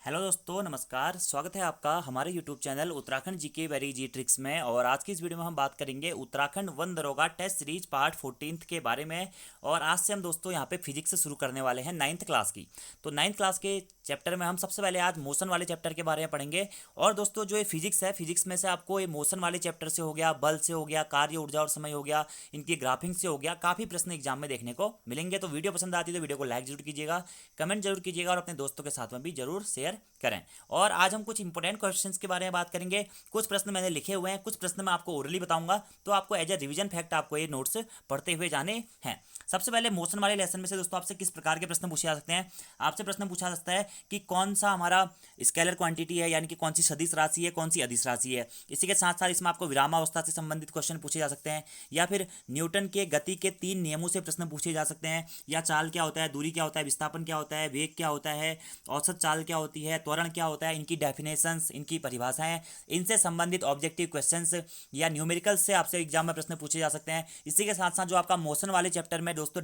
Hello दोस्तों, नमस्कार। स्वागत है आपका हमारे YouTube channel Uttarakhand GK very G tricks में। और आज की इस वीडियो में हम बात करेंगे उत्तराखंड वन दरोगा टेस्ट सीरीज पार्ट 14 के बारे में। और आज से हम दोस्तों यहाँ पे फिजिक्स से शुरू करने वाले हैं 9th क्लास की। तो 9th क्लास के चैप्टर में हम सबसे पहले आज मोशन वाले चैप्टर के बारे में पढ़ेंगे। और दोस्तों जो ये फिजिक्स है, फिजिक्स में से आपको ये मोशन वाले चैप्टर से हो गया, बल से हो गया, कार्य, ऊर्जा और समय हो गया, इनकी ग्राफिंग से हो गया, काफ़ी प्रश्न एग्जाम में देखने को मिलेंगे। तो वीडियो पसंद आती है तो वीडियो को लाइक जरूर कीजिएगा, कमेंट जरूर कीजिएगा और अपने दोस्तों के साथ में भी जरूर शेयर करें। और आज हम कुछ इंपॉर्टेंट क्वेश्चंस के बारे में बात करेंगे। कुछ प्रश्न मैंने लिखे हुए हैं, कुछ प्रश्न मैं आपको ओरली बताऊंगा, तो आपको एज ए रिवीजन फैक्ट आपको ये नोट्स पढ़ते हुए जाने हैं। सबसे पहले मोशन वाले लेसन में से दोस्तों आपसे किस प्रकार के प्रश्न पूछे जा सकते हैं। आपसे प्रश्न पूछा जा सकता है कि कौन सा हमारा स्केलर क्वांटिटी है, यानी कि कौन सी सदिश राशि है, कौन सी अदिश राशि है। इसी के साथ साथ इसमें आपको विरामावस्था से संबंधित क्वेश्चन पूछे जा सकते हैं, या फिर न्यूटन के गति के 3 नियमों से प्रश्न पूछे जा सकते हैं, या चाल क्या होता है, दूरी क्या होता है, विस्थापन क्या होता है, वेग क्या होता है, औसत चाल क्या होती है, त्वरण क्या होता है, इनकी डेफिनेशंस, इनकी परिभाषाएं, इनसे संबंधित ऑब्जेक्टिव क्वेश्चंस या न्यूमेरिकल से आपसे एग्जाम में प्रश्न पूछे जा सकते हैं। इसी के साथ साथ जो आपका मोशन वाले चैप्टर में दोस्तों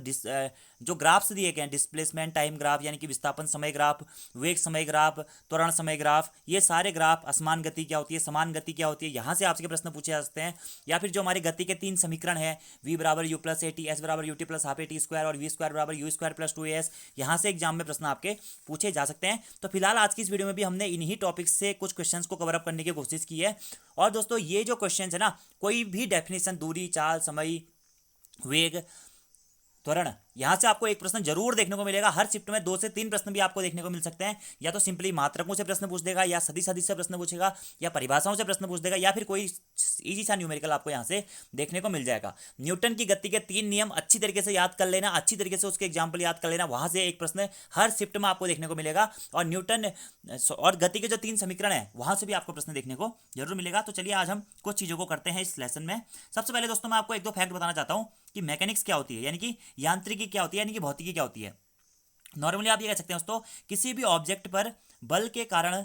जो ग्राफ्स दिए गए हैं, डिस्प्लेसमेंट टाइम ग्राफ यानी कि विस्थापन समय ग्राफ, वेग समय ग्राफ, त्वरण समय ग्राफ, ये सारे ग्राफ, असमान गति क्या होती है, समान गति क्या होती है, यहाँ से आपसे प्रश्न पूछे जा सकते हैं। या फिर जो हमारी गति के 3 समीकरण है, v बराबर u plus a t, s बराबर u t plus half a t square और वी स्क्वायर बराबर यू स्क्वायर प्लस 2as, यहाँ से एग्जाम में प्रश्न आपके पूछे जा सकते हैं। तो फिलहाल आज की इस वीडियो में भी हमने इन्हीं टॉपिक्स से कुछ क्वेश्चंस को कवर अप करने की कोशिश की है। और दोस्तों ये जो क्वेश्चंस है ना, कोई भी डेफिनेशन, दूरी, चाल, समय, वेग, त्वरण, यहाँ से आपको एक प्रश्न जरूर देखने को मिलेगा। हर शिफ्ट में 2 से 3 प्रश्न भी आपको देखने को मिल सकते हैं। या तो सिंपली मात्रकों से प्रश्न पूछ देगा, या सदिश सदिश से प्रश्न पूछेगा, या परिभाषाओं से प्रश्न पूछ देगा, या फिर कोई इजी सा न्यूमेरिकल आपको यहाँ से देखने को मिल जाएगा। न्यूटन की गति के 3 नियम अच्छी तरीके से याद कर लेना, अच्छी तरीके से उसके एग्जाम्पल याद कर लेना, वहाँ से एक प्रश्न हर शिफ्ट में आपको देखने को मिलेगा। और न्यूटन और गति के जो 3 समीकरण है, वहाँ से भी आपको प्रश्न देखने को जरूर मिलेगा। तो चलिए आज हम कुछ चीज़ों को करते हैं इस लेसन में। सबसे पहले दोस्तों मैं आपको 1-2 फैक्ट बताना चाहता हूँ कि मैकेनिक्स क्या होती है, यानी कि यांत्रिकी क्या होती है, यानी कि भौतिकी क्या होती है। नॉर्मली आप ये कह सकते हैं दोस्तों, किसी भी ऑब्जेक्ट पर बल के कारण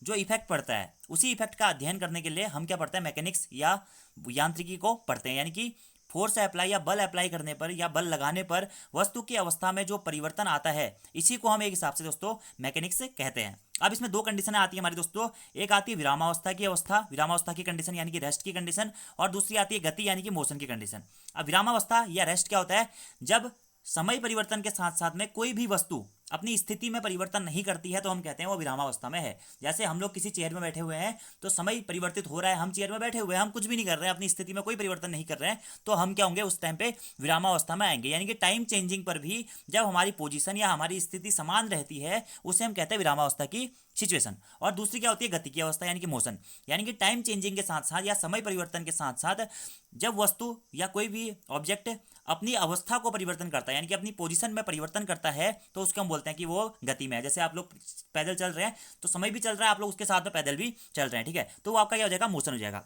जो इफेक्ट पड़ता है, उसी इफेक्ट का अध्ययन करने के लिए हम क्या पढ़ते हैं, मैकेनिक्स या यांत्रिकी को पढ़ते हैं। यानी कि फोर्स अप्लाई या बल अप्लाई करने पर या बल लगाने पर वस्तु की अवस्था में जो परिवर्तन आता है, इसी को हम एक हिसाब से दोस्तों मैकेनिक्स कहते हैं। अब इसमें 2 कंडीशन आती है हमारी दोस्तों। एक आती है विरामावस्था की अवस्था, विरामावस्था की कंडीशन यानी कि रेस्ट की कंडीशन, और दूसरी आती है गति यानी कि मोशन की कंडीशन। अब विरामावस्था या रेस्ट क्या होता है, जब समय परिवर्तन के साथ साथ में कोई भी वस्तु अपनी स्थिति में परिवर्तन नहीं करती है तो हम कहते हैं वो विरामावस्था में है। जैसे हम लोग किसी चेयर में बैठे हुए हैं तो समय परिवर्तित हो रहा है, हम चेयर में बैठे हुए हैं, हम कुछ भी नहीं कर रहे हैं, अपनी स्थिति में कोई परिवर्तन नहीं कर रहे हैं, तो हम क्या होंगे, उस टाइम पे विरामावस्था में आएंगे। यानी कि टाइम चेंजिंग पर भी जब हमारी पोजीशन या हमारी स्थिति समान रहती है, उसे हम कहते हैं विरामावस्था की सिचुएशन। और दूसरी क्या होती है, गति की अवस्था यानी कि मोशन। यानी कि टाइम चेंजिंग के साथ साथ या समय परिवर्तन के साथ साथ जब वस्तु या कोई भी ऑब्जेक्ट अपनी अवस्था को परिवर्तन करता है, यानी कि अपनी पोजीशन में परिवर्तन करता है, तो उसको हम बोलते हैं कि वो गति में है। जैसे आप लोग पैदल चल रहे हैं तो समय भी चल रहा है, आप लोग उसके साथ में पैदल भी चल रहे हैं, ठीक है, तो वो आपका क्या हो जाएगा, मोशन हो जाएगा।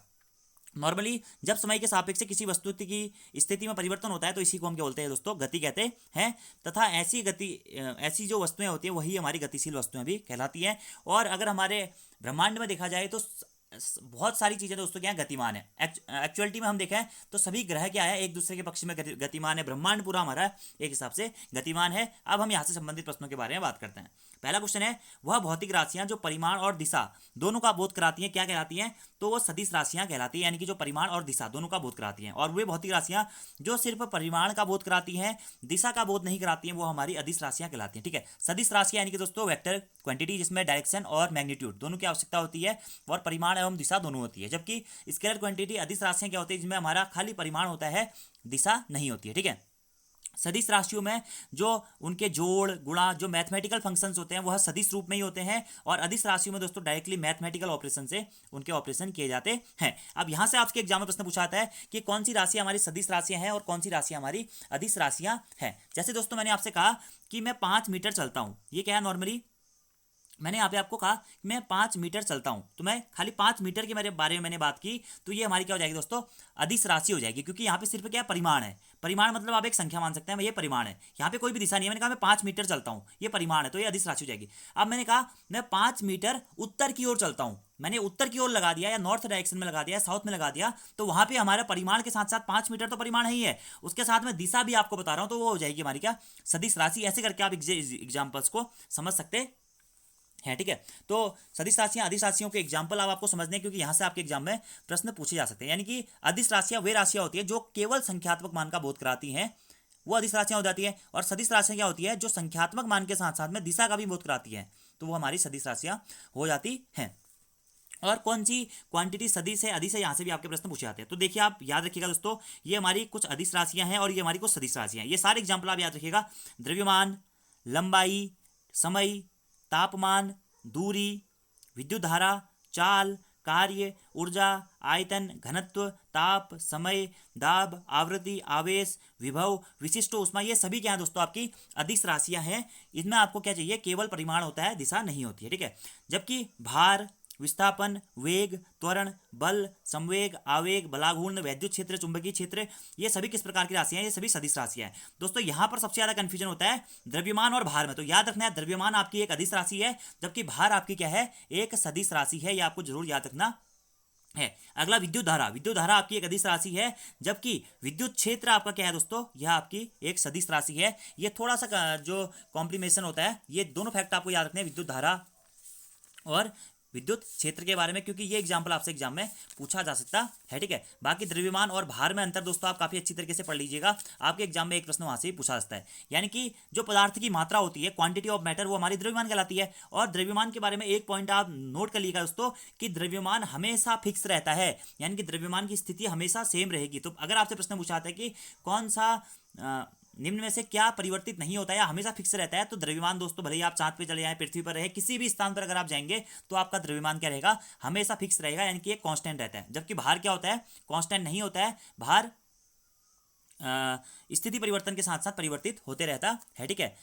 नॉर्मली जब समय के सापेक्ष से किसी वस्तु की स्थिति में परिवर्तन होता है तो इसी को हम क्या बोलते हैं दोस्तों, गति कहते हैं। तथा ऐसी जो वस्तुएं होती हैं वही हमारी गतिशील वस्तुएं भी कहलाती हैं। और अगर हमारे ब्रह्मांड में देखा जाए तो बहुत सारी चीज़ें दोस्तों क्या है, गतिमान है। एक्चुअलिटी में हम देखें तो सभी ग्रह क्या है, एक दूसरे के पक्ष में गतिमान है। ब्रह्मांड पूरा हमारा एक हिसाब से गतिमान है। अब हम यहाँ से संबंधित प्रश्नों के बारे में बात करते हैं। पहला क्वेश्चन है, वह भौतिक राशियां जो परिमाण और दिशा दोनों का बोध कराती हैं क्या कहलाती हैं, तो वो सदिश राशियां कहलाती हैं। यानी कि जो परिमाण और दिशा दोनों का बोध कराती हैं। और वे भौतिक राशियां जो सिर्फ परिमाण का बोध कराती हैं, दिशा का बोध नहीं कराती हैं, वो हमारी अदिश राशियां कहलाती हैं, ठीक है। सदिश राशियां यानी कि दोस्तों वेक्टर क्वांटिटी, जिसमें डायरेक्शन और मैग्नीट्यूड दोनों की आवश्यकता होती है, और परिमाण एवं दिशा दोनों होती है। जबकि स्केलर क्वांटिटी, अदिश राशियां क्या होती है, जिसमें हमारा खाली परिमाण होता है, दिशा नहीं होती है, ठीक है। सदिश राशियों में जो उनके जोड़, गुणा, जो मैथमेटिकल फंक्शंस होते हैं वह सदिश रूप में ही होते हैं। और अदिश राशियों में दोस्तों डायरेक्टली मैथमेटिकल ऑपरेशन से उनके ऑपरेशन किए जाते हैं। अब यहाँ से आपके एग्जाम में प्रश्न पूछा जाता है कि कौन सी राशि हमारी सदिश राशियां हैं और कौन सी राशि हमारी अदिश राशियां हैं। जैसे दोस्तों मैंने आपसे कहा कि मैं 5 मीटर चलता हूँ, ये क्या है, नॉर्मली मैंने यहाँ पे आपको कहा कि मैं 5 मीटर चलता हूँ, तो मैं खाली 5 मीटर के मेरे बारे में मैंने बात की, तो ये हमारी क्या हो जाएगी दोस्तों, अदिश राशि हो जाएगी। क्योंकि यहाँ पे सिर्फ क्या परिमाण है, परिमाण मतलब आप एक संख्या मान सकते हैं, ये परिमाण है, यहाँ पे कोई भी दिशा नहीं है। मैंने कहा मैं 5 मीटर चलता हूँ, ये परिमाण है, तो ये अदिश राशि हो जाएगी। अब मैंने कहा मैं 5 मीटर उत्तर की ओर चलता हूँ, मैंने उत्तर की ओर लगा दिया या नॉर्थ डायरेक्शन में लगा दिया, साउथ में लगा दिया, तो वहां पे हमारे परिमाण के साथ साथ 5 मीटर तो परिमाण ही है, उसके साथ में दिशा भी आपको बता रहा हूं, तो वो हो जाएगी हमारी क्या, सदिश राशि। ऐसे करके आप एग्जाम्पल्स को समझ सकते है, ठीक है। तो सदिश राशियां, अदिश राशियों के एग्जाम्पल अब आपको समझने हैं, क्योंकि यहाँ से आपके एग्जाम में प्रश्न पूछे जा सकते हैं। यानी कि अदिश राशियां वे राशियां होती है जो केवल संख्यात्मक मान का बोध कराती हैं, वो अदिश राशियां हो जाती है। और सदिश राशियां क्या होती है, जो संख्यात्मक मान के साथ साथ में दिशा का भी बोध कराती है, तो वो हमारी सदिश राशियां हो जाती हैं। और कौन सी क्वांटिटी सदिश है, अदिश है, यहाँ से भी आपके प्रश्न पूछे जाते हैं। तो देखिए आप याद रखिएगा दोस्तों, ये हमारी कुछ अदिश राशियां हैं और ये हमारी कुछ सदिश राशियां हैं। ये सारे एग्जाम्पल आप याद रखिएगा। द्रव्यमान, लंबाई, समय, तापमान, दूरी, विद्युत धारा, चाल, कार्य, ऊर्जा, आयतन, घनत्व, ताप, समय, दाब, आवृत्ति, आवेश, विभव, विशिष्ट ऊष्मा, ये सभी क्या है दोस्तों आपकी अदिश राशियां हैं। इनमें आपको क्या चाहिए, केवल परिमाण होता है, दिशा नहीं होती है, ठीक है। जबकि भार, विस्थापन, वेग, त्वरण, बल, संवेग, आवेग, बलाघूर्ण, वैद्युत क्षेत्र, चुंबकीय क्षेत्र, ये सभी किस प्रकार की राशियां हैं, ये सभी सदिश राशियां हैं। दोस्तों यहाँ पर सबसे ज्यादा कंफ्यूजन होता है द्रव्यमान और भार में। तो याद रखना है, द्रव्यमान आपकी एक अदिश राशि है, जबकि भार आपकी क्या है, एक सदिश राशि है। ये आपको जरूर याद रखना है। अगला विद्युत धारा, विद्युत धारा आपकी एक अदिश राशि है, जबकि विद्युत क्षेत्र आपका क्या है दोस्तों, यह आपकी एक सदिश राशि है। ये थोड़ा सा जो कॉम्प्लीमेशन होता है, ये दोनों फैक्ट आपको याद रखने हैं, विद्युत धारा और विद्युत क्षेत्र के बारे में, क्योंकि ये एग्जाम्पल आपसे एग्जाम में पूछा जा सकता है, ठीक है। बाकी द्रव्यमान और भार में अंतर दोस्तों आप काफी अच्छी तरीके से पढ़ लीजिएगा, आपके एग्जाम में एक प्रश्न वहां से ही पूछा जाता है। यानी कि जो पदार्थ की मात्रा होती है, क्वांटिटी ऑफ मैटर, वो हमारी द्रव्यमान कहलाती है। और द्रव्यमान के बारे में एक पॉइंट आप नोट कर लीजिएगा दोस्तों, कि द्रव्यमान हमेशा फिक्स रहता है, यानी कि द्रव्यमान की स्थिति हमेशा सेम रहेगी। तो अगर आपसे प्रश्न पूछा जाता है कि कौन सा निम्न में से क्या परिवर्तित नहीं होता है या हमेशा फिक्स रहता है, तो द्रव्यमान दोस्तों, भले ही आप चांद पे चले जाएं, पृथ्वी पर रहे, किसी भी स्थान पर अगर आप जाएंगे तो आपका द्रव्यमान क्या रहेगा, हमेशा फिक्स रहेगा, यानी कि एक कांस्टेंट रहता है। जबकि भार क्या होता है, कांस्टेंट नहीं होता है, भार स्थिति परिवर्तन के साथ साथ परिवर्तित होते रहता है, ठीक है।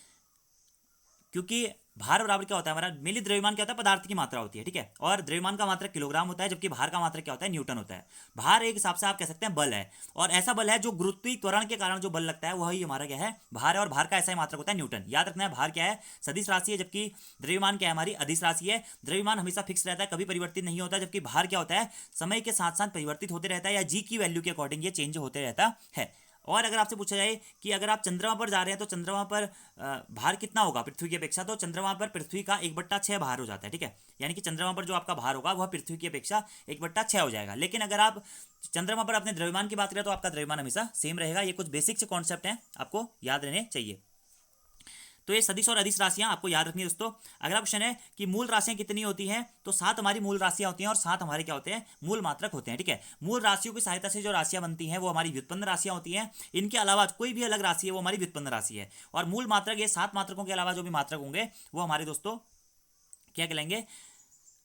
क्योंकि भार बराबर क्या होता है हमारा, मेनली द्रव्यमान क्या होता है, पदार्थ की मात्रा होती है, ठीक है। और द्रव्यमान का मात्रक किलोग्राम होता है, जबकि भार का मात्रक क्या होता है, न्यूटन होता है। भार एक हिसाब से आप कह सकते हैं बल है, और ऐसा बल है जो गुरुत्वीय त्वरण के कारण जो बल लगता है वही हमारा क्या है, भार है। और भार का ऐसा ही मात्रक होता है न्यूटन। याद रखना है, भार क्या है, सदिश राशि है, जबकि द्रव्यमान क्या है, हमारी अदिश राशि है। द्रव्यमान हमेशा फिक्स रहता है, कभी परिवर्तित नहीं होता, जबकि भार क्या होता है, समय के साथ साथ परिवर्तित होते रहता है, या जी की वैल्यू के अकॉर्डिंग ये चेंज होते रहता है। और अगर आपसे पूछा जाए कि अगर आप चंद्रमा पर जा रहे हैं तो चंद्रमा पर भार कितना होगा पृथ्वी की अपेक्षा, तो चंद्रमा पर पृथ्वी का 1/6 भार हो जाता है, ठीक है। यानी कि चंद्रमा पर जो आपका भार होगा वह पृथ्वी की अपेक्षा 1/6 हो जाएगा। लेकिन अगर आप चंद्रमा पर अपने द्रव्यमान की बात करें तो आपका द्रव्यमान हमेशा सेम रहेगा। ये कुछ बेसिक से कॉन्सेप्ट हैं, आपको याद रहने चाहिए। तो ये सदिश और अदिश राशियां आपको याद रखनी है दोस्तों। अगला क्वेश्चन है कि मूल राशियां कितनी होती हैं, तो 7 हमारी मूल राशियां होती हैं और 7 हमारे क्या होते हैं, मूल मात्रक होते हैं, ठीक है। मूल राशियों की सहायता से जो राशियां बनती हैं वो हमारी व्युत्पन्न राशियां होती हैं। इनके अलावा कोई भी अलग राशि है वो हमारी व्युत्पन्न राशि है। और मूल मात्रक, ये 7 मात्रकों के अलावा जो भी मात्रक होंगे वो हमारे दोस्तों क्या कहलाएंगे,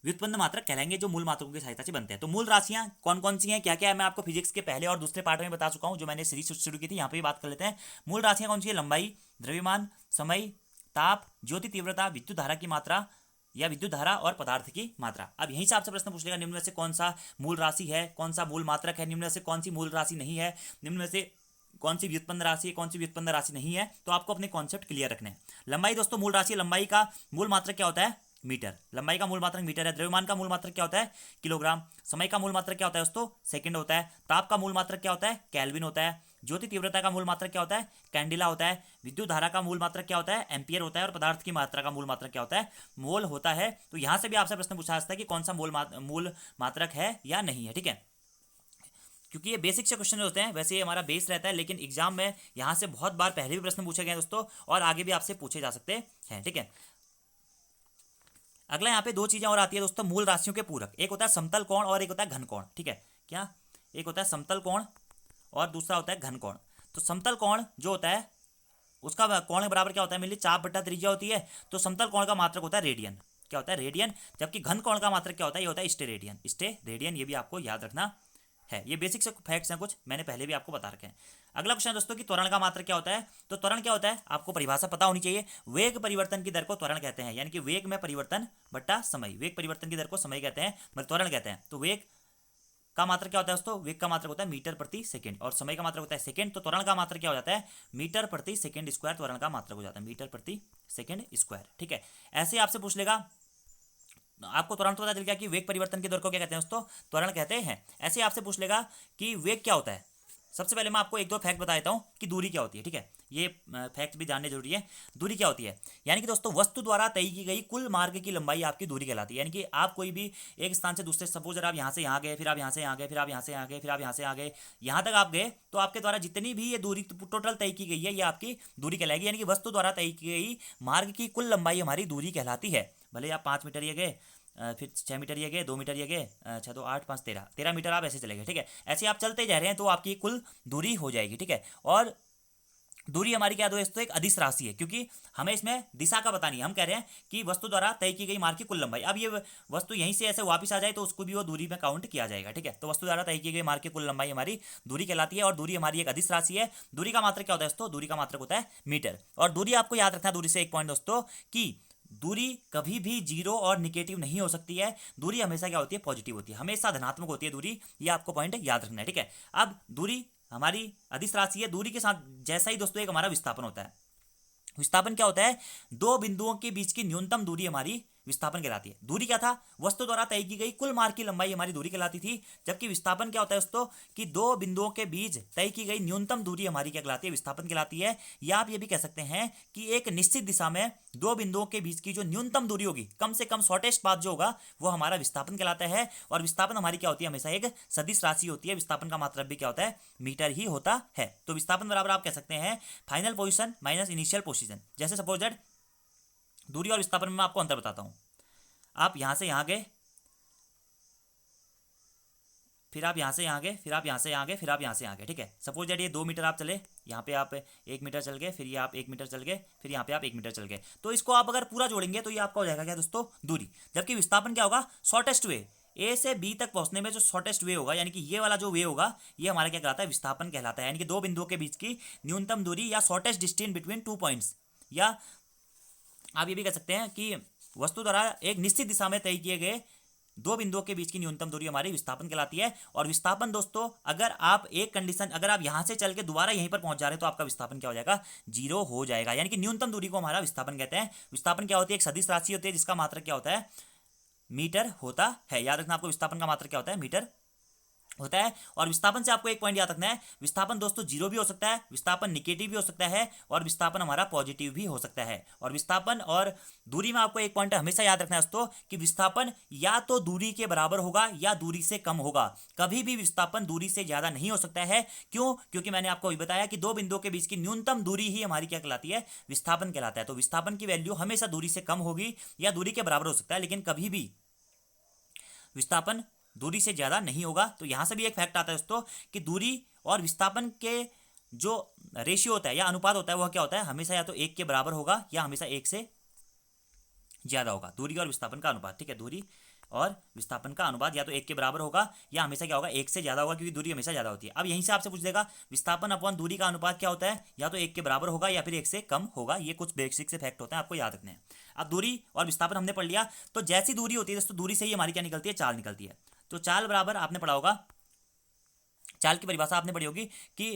व्युत्पन्न मात्रक कहलाएंगे, जो मूल मात्रकों की सहायता से बनते हैं। तो मूल राशियां कौन कौन सी हैं, क्या क्या है, मैं आपको फिजिक्स के पहले और दूसरे पार्ट में बता चुका हूं, जो मैंने सीरीज शुरू की थी, यहाँ पे भी बात कर लेते हैं। मूल राशियां कौन सी है, लंबाई, द्रव्यमान, समय, ताप, ज्योति तीव्रता, विद्युत धारा की मात्रा या विद्युत धारा और पदार्थ की मात्रा। अब यहीं से आपसे प्रश्न पूछ लेगा, निम्न में से कौन सा मूल राशि है, कौन सा मूल मात्रक है, निम्न में से कौन सी मूल राशि नहीं है, निम्न में से कौन सी व्युत्पन्न राशि है, कौन सी व्युत्पन्न राशि नहीं है। तो आपको अपने कॉन्सेप्ट क्लियर रखने हैं। लंबाई दोस्तों मूल राशि, लंबाई का मूल मात्रक क्या होता है, मीटर। लंबाई का मूल मात्रक मीटर है। द्रव्यमान का मूल मात्रक क्या होता है, किलोग्राम। समय का मूल मात्रक क्या होता है दोस्तों, सेकंड होता है। ताप का मूल मात्रक क्या होता है, केल्विन होता है। ज्योति तीव्रता का मूल मात्रक क्या होता है, कैंडिला होता है। विद्युत धारा का मूल मात्रक क्या होता है, एम्पियर होता है। और पदार्थ की मात्रा का मूल मात्रक क्या होता है, मोल होता है। तो यहां से भी आपसे प्रश्न पूछा जाता है कि कौन सा मूल मात्रक है या नहीं है, ठीक है। क्योंकि ये बेसिक से क्वेश्चन होते हैं, वैसे ये हमारा बेस रहता है, लेकिन एग्जाम में यहाँ से बहुत बार पहले भी प्रश्न पूछे गए दोस्तों, और आगे भी आपसे पूछे जा सकते हैं, ठीक है। अगला यहाँ पे 2 चीजें और आती है दोस्तों, मूल राशियों के पूरक। एक होता है समतल कोण और एक होता है घन कोण, ठीक है। क्या, एक होता है समतल कोण और दूसरा होता है घन कोण। तो समतल कोण जो होता है उसका कोण के बराबर क्या होता है, मेनली चाप बटा त्रिज्या होती है। तो समतल कोण का मात्रक होता है रेडियन, क्या होता है, रेडियन। जबकि घन कोण का मात्रक क्या होता है, ये होता है स्टेरेडियन, स्टेरेडियन। ये भी आपको याद रखना है। ये बेसिक से फैक्ट्स हैं, कुछ मैंने पहले भी आपको बता रखे हैं। अगला क्वेश्चन है दोस्तों कि त्वरण का मात्रक क्या होता है। तो त्वरण क्या होता है, आपको परिभाषा पता होनी चाहिए। वेग परिवर्तन की दर को त्वरण कहते हैं, यानी कि वेग में परिवर्तन बटा समय। वेग परिवर्तन की दर को समय कहते हैं, मतलब त्वरण कहते हैं। तो वेग का मात्रक क्या होता है दोस्तों, वेग का मात्रक होता है मीटर प्रति सेकंड और समय का मात्रक होता है सेकंड। तो त्वरण का मात्रक क्या हो जाता है, मीटर प्रति सेकंड स्क्वायर त्वरण का मात्रक हो जाता है, मीटर प्रति सेकंड स्क्वायर, ठीक है। ऐसे आपसे पूछ लेगा, आपको तुरंत पता चल गया कि वेग परिवर्तन की दर को क्या कहते हैं दोस्तों, त्वरण कहते हैं। ऐसे आपसे पूछ लेगा कि वेग क्या होता है, सबसे पहले मैं आपको एक दो फैक्ट बता देता हूँ कि दूरी क्या होती है, ठीक है। ये फैक्ट भी जानने जरूरी है। दूरी क्या होती है, यानी कि दोस्तों वस्तु द्वारा तय की गई कुल मार्ग की लंबाई आपकी दूरी कहलाती है। यानी कि आप कोई भी एक स्थान से दूसरे, सपोज अगर आप यहाँ से यहाँ गए, फिर आप यहाँ से यहाँ गए, फिर आप यहाँ से यहाँ गए, फिर आप यहाँ से यहाँ गए, यहाँ तक आप गए, तो आपके द्वारा जितनी भी ये दूरी टोटल तय की गई है ये आपकी दूरी कहलाएगी। यानी कि वस्तु द्वारा तय की गई मार्ग की कुल लंबाई हमारी दूरी कहलाती है। भले आप 5 मीटर ये गए, फिर 6 मीटर ये गए, 2 मीटर ये गए, 6 तो 8 5 13 मीटर आप ऐसे चले गए, ठीक है। ऐसे आप चलते जा रहे हैं तो आपकी कुल दूरी हो जाएगी, ठीक है। और दूरी हमारी क्या दोस्तों एक अदिश राशि है, क्योंकि हमें इसमें दिशा का पता नहीं है। हम कह रहे हैं कि वस्तु द्वारा तय की गई मार्ग की कुल लंबाई। अब ये वस्तु यहीं से ऐसे वापस आ जाए तो उसको भी वो दूरी में काउंट किया जाएगा, ठीक है। तो वस्तु द्वारा तय की गई मार्ग की कुल लंबाई हमारी दूरी कहलाती है। और दूरी हमारी एक अदिश राशि है। दूरी का मात्रक क्या होता है दोस्तों, दूरी का मात्रक होता है मीटर। और दूरी आपको याद रखना है, दूरी से एक पॉइंट दोस्तों, कि दूरी कभी भी जीरो और निगेटिव नहीं हो सकती है। दूरी हमेशा क्या होती है, पॉजिटिव होती है, हमेशा धनात्मक होती है दूरी। ये आपको पॉइंट याद रखना है, ठीक है। अब दूरी हमारी अदिश राशि है। दूरी के साथ जैसा ही दोस्तों एक हमारा विस्थापन होता है। विस्थापन क्या होता है, दो बिंदुओं के बीच की न्यूनतम दूरी हमारी विस्थापन कहलाती है। दूरी क्या था, वस्तु द्वारा तय की गई कुल मार्ग की लंबाई हमारी दूरी कहलाती थी। जबकि विस्थापन क्या होता है दोस्तों, कि दो बिंदुओं के बीच तय की गई न्यूनतम दूरी हमारी क्या कहलाती है, विस्थापन कहलाती है। या आप ये भी कह सकते हैं कि एक निश्चित दिशा में दो बिंदुओं के बीच की जो न्यूनतम दूरी होगी, कम से कम शॉर्टेस्ट पाथ जो होगा, वो हमारा विस्थापन कहलाता है। और विस्थापन हमारी क्या होती है, हमेशा एक सदिश राशि होती है। विस्थापन का मात्रक भी क्या होता है, मीटर ही होता है। तो विस्थापन बराबर आप कह सकते हैं final position minus initial position. जैसे सपोज दैट दूरी और विस्थापन में मैं आपको अंतर बताता हूं। आप यहां से यहां गए, फिर आप यहां से यहां गए, फिर आप यहां से यहां गए, फिर आप यहां से यहां गए, ठीक है। सपोज दैट ये 2 मीटर आप चले, यहाँ पे आप 1 मीटर चल गए, फिर ये आप 1 मीटर चल गए, फिर यहाँ पे आप 1 मीटर चल गए। तो इसको आप अगर पूरा जोड़ेंगे तो ये आपका हो जाएगा क्या दोस्तों, दूरी। जबकि विस्थापन क्या होगा, शॉर्टेस्ट वे, ए से बी तक पहुंचने में जो शॉर्टेस्ट वे होगा, यानी कि ये वाला जो वे होगा, ये हमारा क्या कहलाता है, विस्थापन कहलाता है। यानी कि दो बिंदुओं के बीच की न्यूनतम दूरी या शॉर्टेस्ट डिस्टेंस बिटवीन 2 पॉइंट्स। या आप ये भी कह सकते हैं कि वस्तु द्वारा एक निश्चित दिशा में तय किए गए दो बिंदुओं के बीच की न्यूनतम दूरी हमारी विस्थापन कहलाती है। और विस्थापन दोस्तों, अगर आप एक कंडीशन, अगर आप यहां से चल के दोबारा यहीं पर पहुंच जा रहे हैं तो आपका विस्थापन क्या हो जाएगा, जीरो हो जाएगा। यानी कि न्यूनतम दूरी को हमारा विस्थापन कहते हैं। विस्थापन क्या होती है, एक सदिश राशि होती है जिसका मात्रक क्या होता है, मीटर होता है। याद रखना आपको, विस्थापन का मात्रक क्या होता है, मीटर होता है। और विस्थापन से आपको एक पॉइंट याद रखना है, विस्थापन दोस्तों जीरो भी हो सकता है, विस्थापन निगेटिव भी हो सकता है, और विस्थापन हमारा पॉजिटिव भी हो सकता है। और विस्थापन और दूरी में आपको एक पॉइंट हमेशा याद रखना है दोस्तों, कि विस्थापन या तो दूरी के बराबर होगा या दूरी से कम होगा। कभी भी विस्थापन दूरी से ज्यादा नहीं हो सकता है। क्यों, क्योंकि मैंने आपको अभी बताया कि दो बिंदुओं के बीच की न्यूनतम दूरी ही हमारी क्या कहलाती है, विस्थापन कहलाता है। तो विस्थापन की वैल्यू हमेशा दूरी से कम होगी या दूरी के बराबर हो सकता है, लेकिन कभी भी विस्थापन दूरी से ज्यादा नहीं होगा। तो यहां से भी एक फैक्ट आता है दोस्तों, कि दूरी और विस्थापन के जो रेशियो होता है या अनुपात होता है, वह क्या होता है, हमेशा या तो 1 के बराबर होगा या हमेशा 1 से ज्यादा होगा। दूरी और विस्थापन का अनुपात, ठीक है, दूरी और विस्थापन का अनुपात या तो 1 के बराबर होगा या हमेशा क्या होगा, 1 से ज्यादा होगा, क्योंकि दूरी हमेशा ज्यादा होती है। अब यहीं से आपसे पूछ देगा विस्थापन अपॉन दूरी का अनुपात क्या होता है, या तो 1 के बराबर होगा या फिर 1 से कम होगा। ये कुछ बेसिक से फैक्ट होते हैं, आपको याद रखने हैं। अब दूरी और विस्थापन हमने पढ़ लिया। तो जैसी दूरी होती है दोस्तों, दूरी से ही हमारी क्या निकलती है, चाल निकलती है। तो चाल बराबर आपने पढ़ा होगा, चाल की परिभाषा आपने पढ़ी होगी कि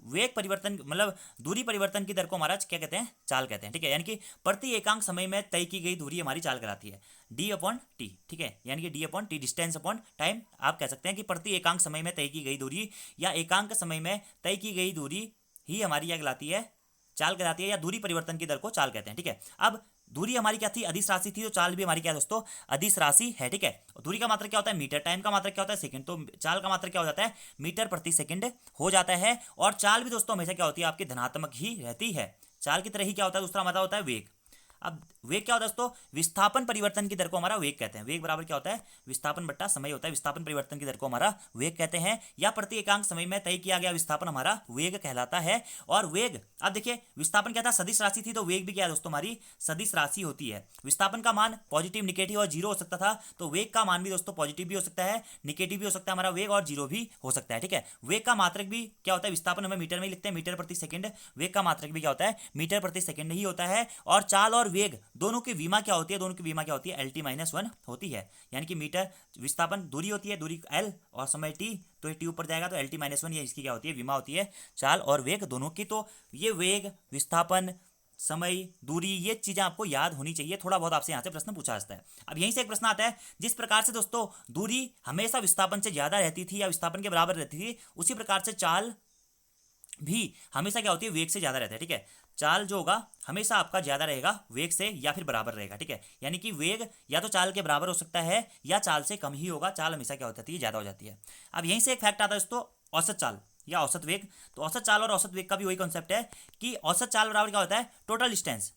वेग परिवर्तन, मतलब दूरी परिवर्तन की दर को हमारा क्या कहते हैं, चाल कहते हैं, ठीक है। यानी कि प्रति एकांक समय में तय की गई दूरी हमारी चाल कहलाती है, डी अपॉन टी, ठीक है। यानी कि D upon T, distance upon time. आप कह सकते हैं कि प्रति एकांक समय में तय की गई दूरी या एकांक समय में तय की गई दूरी ही हमारी क्या कहलाती है, चाल कहलाती है, या दूरी परिवर्तन की दर को चाल कहते हैं, ठीक है। अब दूरी हमारी क्या थी, अदिश राशि थी, तो चाल भी हमारी क्या है दोस्तों, अदिश राशि है, ठीक है। दूरी का मात्रक क्या होता है, मीटर। टाइम का मात्रक क्या होता है, सेकंड। तो चाल का मात्रक क्या हो जाता है, मीटर प्रति सेकंड हो जाता है। और चाल भी दोस्तों हमेशा क्या होती है, आपकी धनात्मक ही रहती है। चाल की तरह ही क्या होता है, दूसरा मतलब होता है वेग। अब वेग क्या होता है दोस्तों, विस्थापन परिवर्तन की दर को हमारा वेग कहते हैं। वेग बराबर क्या होता है, विस्थापन बट्टा समय होता है। विस्थापन परिवर्तन की दर को हमारा वेग कहते हैं, या प्रति एकांक समय में तय किया गया विस्थापन हमारा वेग कहलाता है। और वेग, अब देखिए विस्थापन क्या था, सदिश राशि थी, तो वेग भी क्या है दोस्तों, हमारी सदिश राशि होती है। विस्थापन का मान पॉजिटिव, निगेटिव और जीरो हो सकता था, तो वेग का मान भी दोस्तों पॉजिटिव भी हो सकता है, निगेटिव भी हो सकता है हमारा वेग, और जीरो भी हो सकता है, ठीक है। वेग का मात्रक भी क्या होता है, विस्थापन हमें मीटर में लिखते हैं, मीटर प्रति सेकंड। वेग का मात्रक भी क्या होता है, मीटर प्रति सेकंड ही होता है। और चाल और वेग दोनों की विमा क्या होती है, दोनों की विमा क्या होती है, LT-1 होती है। यानी कि मीटर विस्थापन दूरी होती है, दूरी L और समय T, तो ये T ऊपर जाएगा तो LT-1 ये इसकी क्या होती है, विमा होती है, चाल और वेग दोनों की। तो ये वेग, विस्थापन, समय, दूरी, ये चीजें आपको याद होनी चाहिए। थोड़ा बहुत आपसे यहाँ से प्रश्न पूछा जाता है। अब यहीं से एक प्रश्न आता है, जिस प्रकार से दोस्तों दूरी हमेशा विस्थापन से ज्यादा रहती थी या विस्थापन के बराबर रहती थी, उसी प्रकार से चाल भी हमेशा क्या होती है, वेग से ज्यादा रहता है। ठीक है, चाल जो होगा हमेशा आपका ज्यादा रहेगा वेग से या फिर बराबर रहेगा। ठीक है, यानी कि वेग या तो चाल के बराबर हो सकता है या चाल से कम ही होगा, चाल हमेशा क्या हो जाती है, ज्यादा हो जाती है। अब यहीं से एक फैक्ट आता है दोस्तों, औसत चाल या औसत वेग। तो औसत चाल और औसत वेग का भी वही कॉन्सेप्ट है कि औसत चाल बराबर क्या होता है, टोटल डिस्टेंस,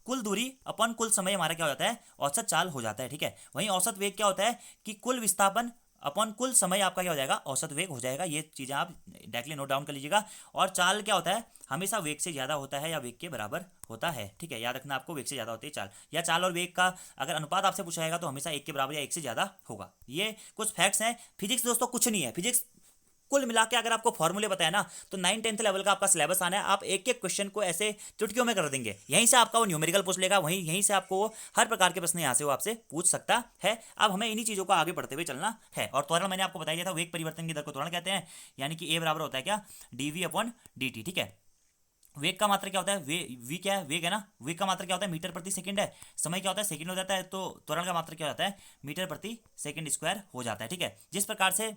कुल दूरी अपन कुल समय हमारा क्या हो जाता है, औसत चाल हो जाता है। ठीक है, वहीं औसत वेग क्या होता है कि कुल विस्थापन अपन कुल समय आपका क्या हो जाएगा, औसत वेग हो जाएगा। ये चीजें आप डायरेक्टली नोट डाउन कर लीजिएगा। और चाल क्या होता है, हमेशा वेग से ज्यादा होता है या वेग के बराबर होता है। ठीक है, याद रखना आपको, वेग से ज्यादा होती है चाल, या चाल और वेग का अगर अनुपात आपसे पूछा जाएगा तो हमेशा एक के बराबर या एक से ज्यादा होगा। ये कुछ फैक्ट्स हैं। फिजिक्स दोस्तों कुछ नहीं है, फिजिक्स कुल मिला के अगर आपको फॉर्मूले बताया ना तो 9-10th लेवल का आपका सिलेबस आना है। आप एक एक क्वेश्चन को ऐसे चुटकियों में कर देंगे, यहीं से आपका वो न्यूमेरिकल पूछ लेगा, वहीं यहीं से आपको वो हर प्रकार के प्रश्न यहाँ से वो आपसे पूछ सकता है। अब हमें इन्हीं चीज़ों को आगे बढ़ते हुए चलना है। और त्वरण मैंने आपको बता दिया था, वेग परिवर्तन की दर को त्वरण कहते हैं, यानी कि ए बराबर होता है क्या, dv/dt। ठीक है, वेग का मात्रा क्या होता है, वी क्या है, वेग है ना, वेग का मात्रा क्या होता है, मीटर प्रति सेकंड है, समय क्या होता है, सेकंड हो जाता है, तो त्वरण का मात्रा क्या होता है, मीटर प्रति सेकंड स्क्वायर हो जाता है। ठीक है, जिस प्रकार से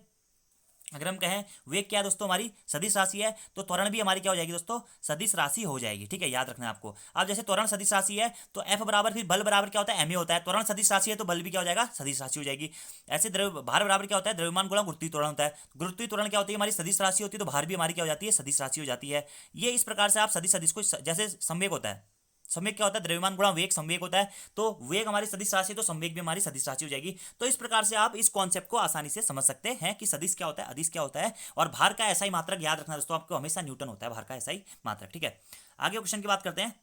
अगर हम कहें वेग क्या है दोस्तों, हमारी सदिश राशि है, तो त्वरण भी हमारी क्या हो जाएगी दोस्तों, सदिश राशि हो जाएगी। ठीक है, याद रखना है आपको। अब जैसे त्वरण सदिश राशि है तो एफ बराबर फिर बल बराबर क्या होता है, ma होता है। त्वरण सदिश राशि है तो बल भी क्या हो जाएगा, सदिश राशि हो जाएगी। ऐसे द्रव्य भार बराबर क्या होता है, द्रव्यमान गुणा गुरुत्वीय त्वरण होता है। गुरुत्वीय त्वरण क्या होती है, हमारी सदिश राशि होती है, तो भार भी हमारी क्या हो जाती है, सदिश राशि हो जाती है। ये इस प्रकार से आप सदिश सदिश को, जैसे संवेग होता है, संवेग क्या होता है, द्रव्यमान गुणा वेग, संवेग होता है, तो वेग हमारी सदिश राशि है तो संवेग भी हमारी सदिश राशि हो जाएगी। तो इस प्रकार से आप इस कॉन्सेप्ट को आसानी से समझ सकते हैं कि सदिश क्या होता है, अदिश क्या होता है। और भार का ऐसा ही मात्रक याद रखना दोस्तों, आपको हमेशा न्यूटन होता है भार का ऐसा ही मात्रक। ठीक है, आगे क्वेश्चन की बात करते हैं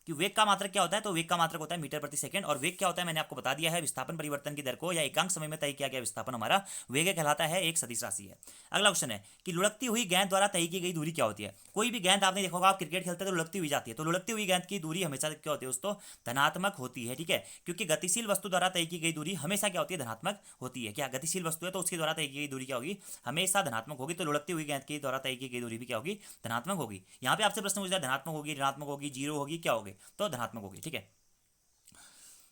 कि वेग का मात्रक क्या होता है, तो वेग का मात्रक होता है मीटर प्रति सेकंड। और वेग क्या होता है मैंने आपको बता दिया है, विस्थापन परिवर्तन की दर को या एकांक समय में तय किया गया विस्थापन हमारा वेग कहलाता है, एक सदिश राशि है। अगला क्वेश्चन है कि लुढ़कती हुई गेंद द्वारा तय की गई दूरी क्या होती है। कोई भी गेंद आपने देखा होगा, आप क्रिकेट खेलते हैं तो लुढ़कती हुई जाती है, तो लुढ़कती हुई गेंद की दूरी हमेशा क्या होती है दोस्तों, धनात्मक होती है। ठीक है, क्योंकि गतिशील वस्तु द्वारा तय की गई दूरी हमेशा क्या होती है, धनात्मक होती है। क्या गतिशील वस्तु है तो उसके द्वारा तय की गई दूरी क्या होगी, हमेशा धनात्मक होगी। तो लुढ़कती हुई गेंद के द्वारा तय की गई दूरी भी क्या होगी, धनात्मक होगी। यहाँ पे आपसे प्रश्न पूछा है धनात्मक होगी, ऋणात्मक होगी, जीरो होगी, क्या होगी, तो धनात्मक होगी। ठीक है,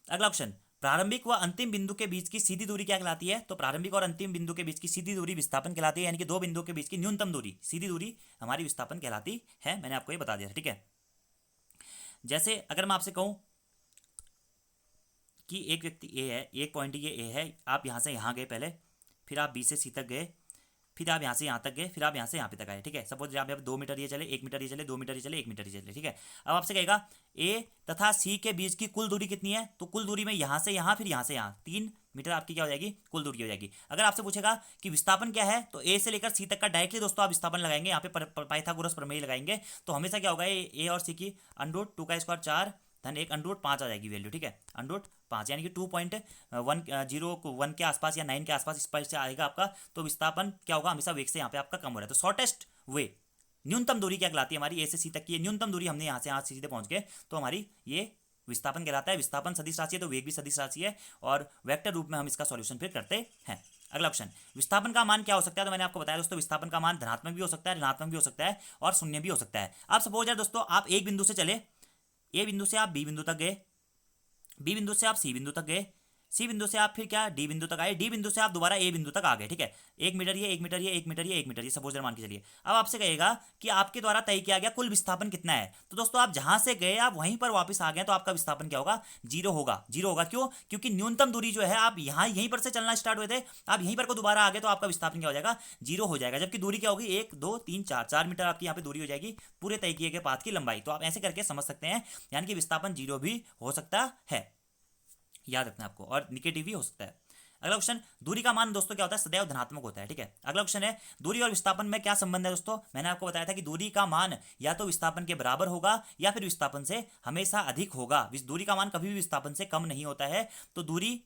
अगला क्वेश्चन, प्रारंभिक व अंतिम बिंदु के बीच की सीधी दूरी क्या कहलाती है। तो प्रारंभिक और अंतिम बिंदु के बीच की सीधी दूरी विस्थापन कहलाती है, यानी कि दो बिंदुओं के बीच की न्यूनतम दूरी, सीधी दूरी हमारी विस्थापन कहलाती है। मैंने आपको ये बता दिया था। ठीक है, जैसे अगर मैं आपसे कहूं कि एक व्यक्ति ए है, एक पॉइंट ये ए है, आप यहां से यहां गए पहले, फिर आप बी से सी तक गए, फिर आप यहाँ से यहाँ तक गए, फिर आप यहाँ से यहाँ पे तक आए। ठीक है, सपोज आप 2 मीटर ये चले, 1 मीटर ये चले, 2 मीटर ये चले, 1 मीटर ये चले। ठीक है, अब आपसे कहेगा ए तथा सी के बीच की कुल दूरी कितनी है, तो कुल दूरी में यहाँ से यहाँ फिर यहाँ से यहाँ 3 मीटर आपकी क्या हो जाएगी, कुल दूरी हो जाएगी। अगर आपसे पूछेगा कि विस्थापन क्या है, तो ए से लेकर सी तक का डायरेक्टली दोस्तों आप विस्थापन लगाएंगे, यहाँ पे पाइथागोरस प्रमेय लगाएंगे, तो हमेशा क्या होगा, ए और सी की √2 का स्क्वायर 4 धन 1 √5 आ जाएगी वैल्यू। ठीक है, √5 यानी कि 2.1 के आसपास या 9 के आसपास इस पर से आएगा आपका। तो विस्थापन क्या होगा, हमेशा वेग से यहाँ पे आपका कम हो रहा है। तो शॉर्टेस्ट वे, न्यूनतम दूरी क्या कहलाती है हमारी, ए से सी तक की न्यूनतम दूरी हमने यहाँ से सीधे पहुंच गए, तो हमारी ये विस्थापन कहलाता है। विस्थापन सदिश राशि है तो वेग भी सदिश राशि है, और वेक्टर रूप में हम इसका सॉल्यूशन फिर करते हैं। अगला क्वेश्चन, विस्थापन का मान क्या हो सकता है। तो मैंने आपको बताया दोस्तों, विस्थापन का मान धनात्मक भी हो सकता है, ऋणात्मक भी हो सकता है, और शून्य भी हो सकता है। अब सपोज यार दोस्तों, आप एक बिंदु से चले, ए बिंदु से आप बी बिंदु तक गए, बी बिंदु से आप सी बिंदु तक गए, सी बिंदु से आप फिर क्या डी बिंदु तक आए, डी बिंदु से आप दोबारा ए बिंदु तक आ गए। ठीक है, 1 मीटर ये, 1 मीटर ये, 1 मीटर ये, 1 मीटर ये, सपोज मान के चलिए। अब आपसे कहेगा कि आपके द्वारा तय किया गया कुल विस्थापन कितना है। तो दोस्तों आप जहां से गए आप वहीं पर वापस आ गए, तो आपका विस्थापन क्या होगा, जीरो होगा। जीरो होगा क्यों, क्योंकि न्यूनतम दूरी जो है, आप यहाँ यहीं पर से चलना स्टार्ट हुए थे, आप यहीं पर को दोबारा आ गए, तो आपका विस्थापन क्या हो जाएगा, जीरो हो जाएगा। जबकि दूरी क्या होगी, 1 2 3 4 मीटर आपकी यहाँ पे दूरी हो जाएगी, पूरे तय किए गए पाथ की लंबाई। तो आप ऐसे करके समझ सकते हैं, यानी कि विस्थापन जीरो भी हो सकता है, याद रखना आपको, और निगेटिव भी हो सकता है। अगला क्वेश्चन, दूरी का मान दोस्तों क्या होता है, सदैव धनात्मक होता है। ठीक है, अगला क्वेश्चन है, दूरी और विस्थापन में क्या संबंध है दोस्तों। मैंने आपको बताया था कि दूरी का मान या तो विस्थापन के बराबर होगा या फिर विस्थापन से हमेशा अधिक होगा। दूरी का मान कभी भी विस्थापन से कम नहीं होता है, तो दूरी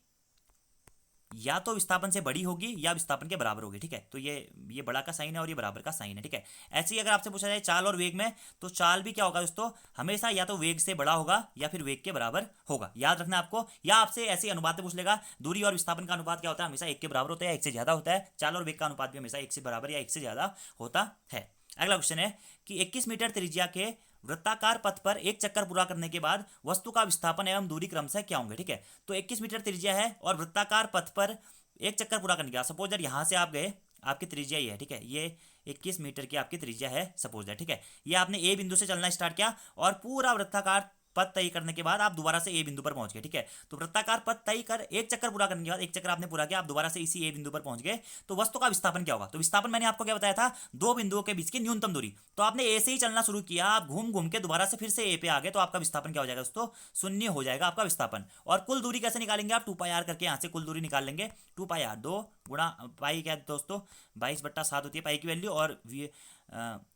या तो विस्थापन से बड़ी होगी या विस्थापन के बराबर होगी। ठीक है, तो ये बड़ा का साइन है और ये बराबर का साइन है। ठीक है, ऐसे ही अगर आपसे पूछा जाए चाल और वेग में, तो चाल भी क्या होगा दोस्तों, हमेशा या तो वेग से बड़ा होगा या फिर वेग के बराबर होगा, याद रखना आपको। या आपसे ऐसे अनुपात पूछ लेगा, दूरी और विस्थापन का अनुपात क्या होता है, हमेशा 1 के बराबर होता है या 1 से ज्यादा होता है। चाल और वेग का अनुपात भी हमेशा 1 से बराबर या 1 से ज्यादा होता है। अगला क्वेश्चन है कि 21 मीटर त्रिज्या के वृत्ताकार पथ पर एक चक्कर पूरा करने के बाद वस्तु का विस्थापन एवं दूरी क्रमशः क्या होंगे। ठीक है, तो 21 मीटर त्रिज्या है और वृत्ताकार पथ पर एक चक्कर पूरा करने के बाद सपोज दैट यहाँ से आप गए, आपकी त्रिज्या ये है। ठीक है, ये 21 मीटर की आपकी त्रिज्या है सपोज दैट। ठीक है, ये आपने ए बिंदु से चलना स्टार्ट किया और पूरा वृत्ताकार पथ तय करने के बाद आप दोबारा से ए बिंदु पर पहुंच गए। ठीक है, तो वृत्ताकार पथ तय कर एक चक्कर पूरा करने के बाद, एक चक्कर आपने पूरा किया, आप दोबारा से इसी ए बिंदु पर पहुंच गए, तो वस्तु का विस्थापन क्या होगा। तो विस्थापन मैंने आपको क्या बताया था, दो बिंदुओं के बीच की न्यूनतम दूरी। तो आपने ए से ही चलना शुरू किया, आप घूम घूम के दोबारा से फिर से ए पे आ गए, तो आपका विस्थापन क्या हो जाएगा दोस्तों, शून्य हो जाएगा आपका विस्थापन। और कुल दूरी कैसे निकालेंगे आप, 2πr करके यहाँ से कुल दूरी निकाल लेंगे। 2πr 2 गुणा पाई क्या है दोस्तों, 22/7 होती है पाई की वैल्यू, और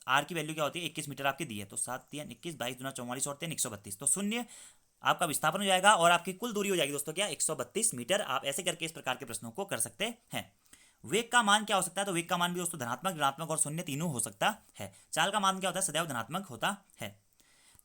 आर की वैल्यू क्या होती है, 21 मीटर आपकी दी है। तो 7 3 21, 22 दूना 44 और 3 132, तो शून्य आपका विस्थापन हो जाएगा और आपकी कुल दूरी हो जाएगी दोस्तों क्या, 132 मीटर। आप ऐसे करके इस प्रकार के प्रश्नों को कर सकते हैं। वेग का मान क्या हो सकता है, तो वेग का मान भी दोस्तों धनात्मक, ऋणात्मक और शून्य तीनों हो सकता है। चाल का मान क्या होता है, सदैव धनात्मक होता है।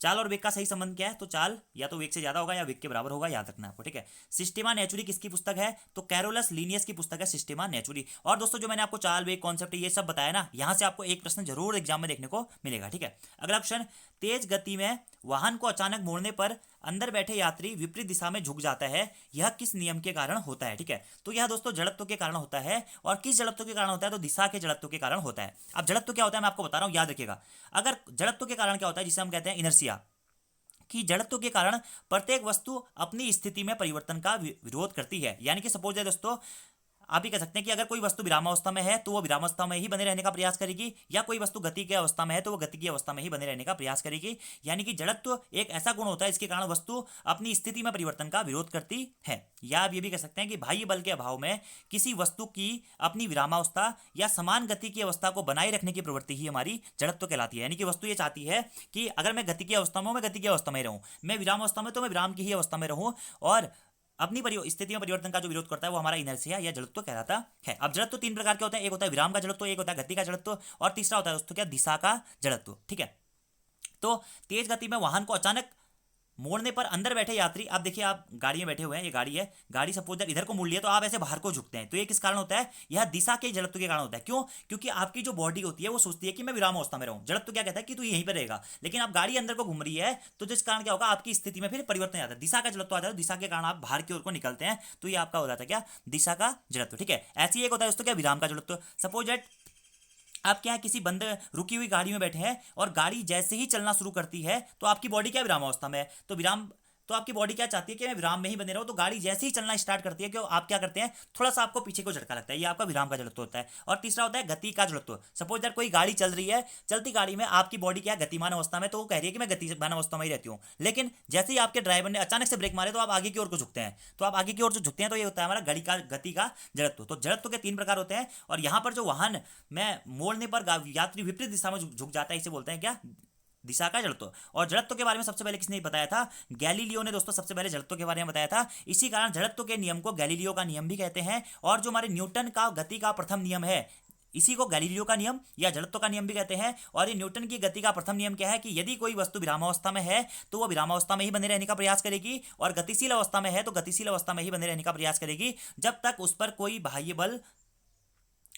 चाल और वेग का सही संबंध क्या है, तो चाल या तो वेग से ज्यादा होगा या वेग के बराबर होगा, याद रखना आपको। ठीक है, सिस्टेमा नेचुरी किसकी पुस्तक है, तो कैरोलस लीनियस की पुस्तक है सिस्टेमा नेचुरी। और दोस्तों जो मैंने आपको चाल वेग कॉन्सेप्ट ये सब बताया ना, यहां से आपको एक प्रश्न जरूर एग्जाम में देखने को मिलेगा। ठीक है, अगला क्वेश्चन, तेज गति में वाहन को अचानक मोड़ने पर अंदर बैठे यात्री विपरीत दिशा में झुक जाता है, यह किस नियम के कारण होता है। ठीक है, तो यह दोस्तों जड़त्व के कारण होता है। और किस जड़त्व के कारण होता है, तो दिशा के जड़त्व के कारण होता है। अब जड़त्व क्या होता है मैं आपको बता रहा हूं, याद रखिएगा। अगर जड़त्व के कारण क्या होता है, जिसे हम कहते हैं इनर्शिया, कि जड़त्व के कारण प्रत्येक वस्तु अपनी स्थिति में परिवर्तन का विरोध करती है। यानी कि सपोज है दोस्तों, आप ही कह सकते हैं कि अगर कोई वस्तु विरामावस्था में है तो वो विरामावस्था में ही बने रहने का प्रयास करेगी, या कोई वस्तु गति की अवस्था में है तो वो गति की अवस्था में ही बने रहने का प्रयास करेगी। यानी कि जड़त्व एक ऐसा गुण होता है इसके कारण वस्तु अपनी स्थिति में परिवर्तन का विरोध करती है। या आप ये भी कह सकते हैं कि बाह्य बल के अभाव में किसी वस्तु की अपनी विरामावस्था या समान गति की अवस्था को बनाए रखने की प्रवृत्ति ही हमारी जड़त्व कहलाती है। यानी कि वस्तु ये चाहती है कि अगर मैं गति की अवस्था में हूं, मैं गति की अवस्था में रहूं, मैं विराम अवस्था में तो मैं विराम की ही अवस्था में रहूं, और अपनी स्थिति में परिवर्तन का जो विरोध करता है वो हमारा इनर्शिया या जड़त्व कहलाता है। अब जड़त्व तीन प्रकार के होते हैं, एक होता है विराम का जड़त्व, एक होता है गति का जड़त्व, और तीसरा होता है दोस्तों क्या, दिशा का जड़त्व। ठीक है, तो तेज गति में वाहन को अचानक मोड़ने पर अंदर बैठे यात्री, आप देखिए आप गाड़ी में बैठे हुए हैं, ये गाड़ी है, गाड़ी सपोज इधर को मोड़ लिया तो आप ऐसे बाहर को झुकते हैं, तो ये किस कारण होता है, यह दिशा के जड़त्व के कारण होता है। क्यों, क्योंकि आपकी जो बॉडी होती है वो सोचती है कि मैं विराम अवस्था में रहूं, जड़त्व क्या कहता है कि तू यहीं पर रहेगा, लेकिन आप गाड़ी अंदर को घूम रही है तो जिस कारण क्या होगा, आपकी स्थिति में फिर परिवर्तन आता है, दिशा का जड़त्व आ जाता है, दिशा के कारण आप बाहर की ओर को निकलते हैं, तो ये आपका हो जाता है क्या, दिशा का जड़त्व। ठीक है, ऐसी एक होता है दोस्तों क्या, विराम का जड़त्व। सपोज दैट आप क्या है, किसी बंद रुकी हुई गाड़ी में बैठे हैं और गाड़ी जैसे ही चलना शुरू करती है तो आपकी बॉडी क्या विराम अवस्था में है, तो आपकी बॉडी क्या चाहती है कि मैं विराम में ही बने रहूं, तो गाड़ी जैसे ही चलना स्टार्ट करती है कि आप क्या करते हैं, थोड़ा सा आपको पीछे को झटका लगता है, ये आपका विराम का जड़त्व होता है। और तीसरा होता है गति का जड़त्व। सपोज दैट कोई गाड़ी चल रही है, चलती गाड़ी में आपकी बॉडी क्या है, गतिमान अवस्था में, तो वो कह रही है कि मैं गतिमान अवस्था में ही रहती हूँ, लेकिन जैसे ही आपके ड्राइवर ने अचानक से ब्रेक मारे तो आप आगे की ओर को झुकते हैं, तो आप आगे की ओर जो झुकते हैं तो ये होता है हमारा गति का जड़त्व। तो जड़त्व के तीन प्रकार होते हैं, और यहाँ पर जो वाहन में मोड़ने पर यात्री विपरीत दिशा में झुक जाता है, इसे बोलते हैं क्या, दिशा का जड़त्व। और जड़त्व के बारे में सबसे पहले किसने बताया था, गैलीलियो ने दोस्तों सबसे पहले जड़त्व के बारे में बताया था। इसी कारण जड़त्व के नियम को गैलीलियो का नियम भी कहते हैं। और जो हमारे न्यूटन का गति का प्रथम नियम है, इसी को गैलीलियो का नियम या जड़त्व का नियम भी कहते हैं। और ये न्यूटन की गति का प्रथम नियम क्या है, कि यदि कोई वस्तु विरामावस्था में है तो वह विरामावस्था में ही बने रहने का प्रयास करेगी, और गतिशील अवस्था में है तो गतिशील अवस्था में ही बने रहने का प्रयास करेगी, जब तक उस पर कोई बाह्य बल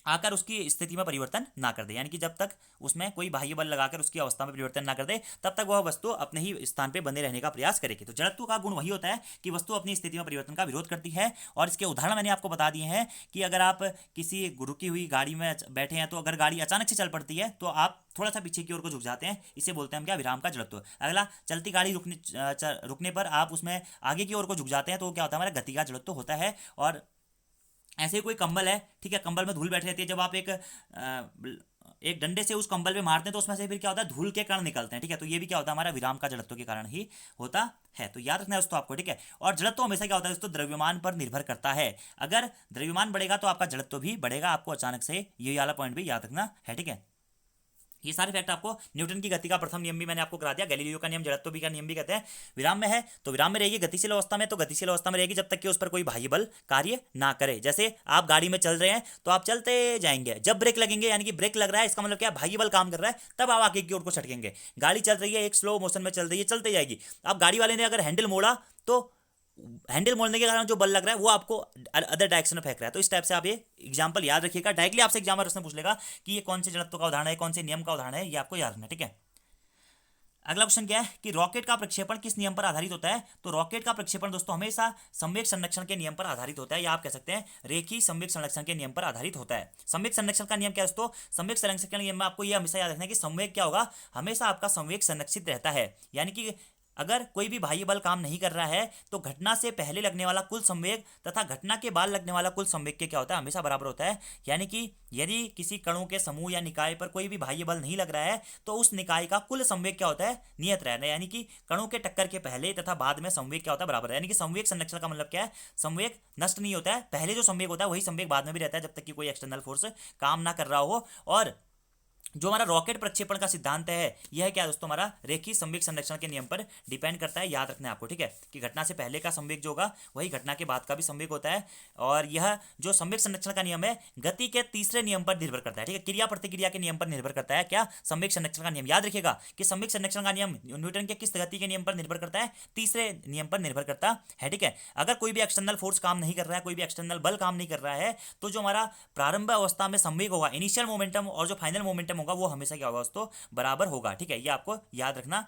आकर उसकी स्थिति में परिवर्तन ना कर दे। यानी कि जब तक उसमें कोई बाह्य बल लगाकर उसकी अवस्था में परिवर्तन ना कर दे, तब तक वह वस्तु अपने ही स्थान पे बने रहने का प्रयास करेगी। तो जड़त्व का गुण वही होता है कि वस्तु अपनी स्थिति में परिवर्तन का विरोध करती है। और इसके उदाहरण मैंने आपको बता दिए हैं कि अगर आप किसी रुकी हुई गाड़ी में बैठे हैं, तो अगर गाड़ी अचानक से चल पड़ती है तो आप थोड़ा सा पीछे की ओर को झुक जाते हैं, इसे बोलते हैं हम क्या, विराम का जड़त्व। अगला, चलती गाड़ी रुकने पर आप उसमें आगे की ओर को झुक जाते हैं, तो क्या होता है, हमारा गति का जड़त्व होता है। और ऐसे ही कोई कंबल है, ठीक है, कंबल में धूल बैठी रहती है, जब आप एक डंडे से उस कंबल पे मारते हैं तो उसमें से फिर क्या होता है, धूल के कण निकलते हैं। ठीक है, तो ये भी क्या होता है, हमारा विराम का जड़त्व के कारण ही होता है। तो याद रखना है दोस्तों आपको। ठीक है, और जड़त्व हमेशा क्या होता है दोस्तों, द्रव्यमान पर निर्भर करता है। अगर द्रव्यमान बढ़ेगा तो आपका जड़त्व भी बढ़ेगा, आपको अचानक से ये वाला पॉइंट भी याद रखना है। ठीक है, ये सारे फैक्ट आपको न्यूटन की गति का प्रथम नियम भी मैंने आपको करा दिया, गैलीलियो का नियम जड़त्व भी का नियम भी कहते हैं। विराम में है तो विराम में रहेगी, गतिशील अवस्था में तो गतिशील अवस्था में रहेगी, जब तक कि उस पर कोई बाह्य बल कार्य ना करे। जैसे आप गाड़ी में चल रहे हैं तो आप चलते जाएंगे, जब ब्रेक लगेंगे, यानी कि ब्रेक लग रहा है, इसका मतलब क्या, बाह्य बल काम कर रहा है, तब आप आगे की ओर को छटकेंगे। गाड़ी चल रही है, एक स्लो मोशन में चल रही है, चलते जाएगी, अब गाड़ी वाले ने अगर हैंडल मोड़ा तो हैंडल मोड़ने के कारण जो बल लग रहा है वो आपको अदर डायरेक्शन में फेंक रहा है। तो इस टाइप से आप ये एग्जांपल याद रखिएगा, डायरेक्टली आपसे एग्जाम में उसने पूछ लेगा कि ये कौन से जड़त्व का उदाहरण है, कौन से नियम का उदाहरण है, ये आपको याद रखना है। ठीक है, अगला क्वेश्चन क्या है कि रॉकेट का प्रक्षेपण किस नियम पर आधारित होता है? तो रॉकेट का प्रक्षेपण दोस्तों हमेशा संवेग संरक्षण के नियम पर आधारित होता है, या आप कह सकते हैं रेखीय संवेग संरक्षण के नियम पर आधारित होता है। संवेग संरक्षण का नियम क्या है दोस्तों? संवेग संरक्षण के नियम में आपको यह हमेशा याद रखना है कि संवेग क्या होगा, हमेशा आपका संवेग संरक्षित रहता है। यानी कि अगर कोई भी बाह्य बल काम नहीं कर रहा है तो घटना से पहले लगने वाला कुल संवेग तथा घटना के बाद लगने वाला कुल संवेग के क्या होता है, हमेशा बराबर होता है। यानी कि यदि किसी कणों के समूह या निकाय पर कोई भी बाह्य बल नहीं लग रहा है तो उस निकाय का कुल संवेग क्या होता है, नियत रहना है। यानी कि कणों के टक्कर के पहले तथा बाद में संवेग क्या होता है, बराबर है। यानी कि संवेग संरक्षण का मतलब क्या है, संवेग नष्ट नहीं होता है, पहले जो संवेग होता है वही संवेग बाद में भी रहता है जब तक कि कोई एक्सटर्नल फोर्स काम ना कर रहा हो। और जो हमारा रॉकेट प्रक्षेपण का सिद्धांत है यह क्या दोस्तों, हमारा रेखीय संवेग संरक्षण के नियम पर डिपेंड करता है। याद रखना है आपको, ठीक है, कि घटना से पहले का संवेग जो होगा वही घटना के बाद का भी संवेग होता है। और यह जो संवेग संरक्षण का नियम है गति के तीसरे नियम पर निर्भर करता है, ठीक है, क्रिया प्रतिक्रिया के नियम पर निर्भर करता है। क्या? संवेग संरक्षण का नियम। याद रखिएगा कि संवेग संरक्षण का नियम न्यूटन के किस गति के नियम पर निर्भर करता है, तीसरे नियम पर निर्भर करता है, ठीक है। अगर कोई भी एक्सटर्नल फोर्स काम नहीं कर रहा है, कोई भी एक्सटर्नल बल काम नहीं कर रहा है, तो जो हमारा प्रारंभ अवस्था में संवेग होगा, इनिशियल मोमेंटम, और जो फाइनल मोमेंटम होगा वो हमेशा क्या होगा दोस्तों, बराबर होगा, ठीक है। ये आपको याद रखना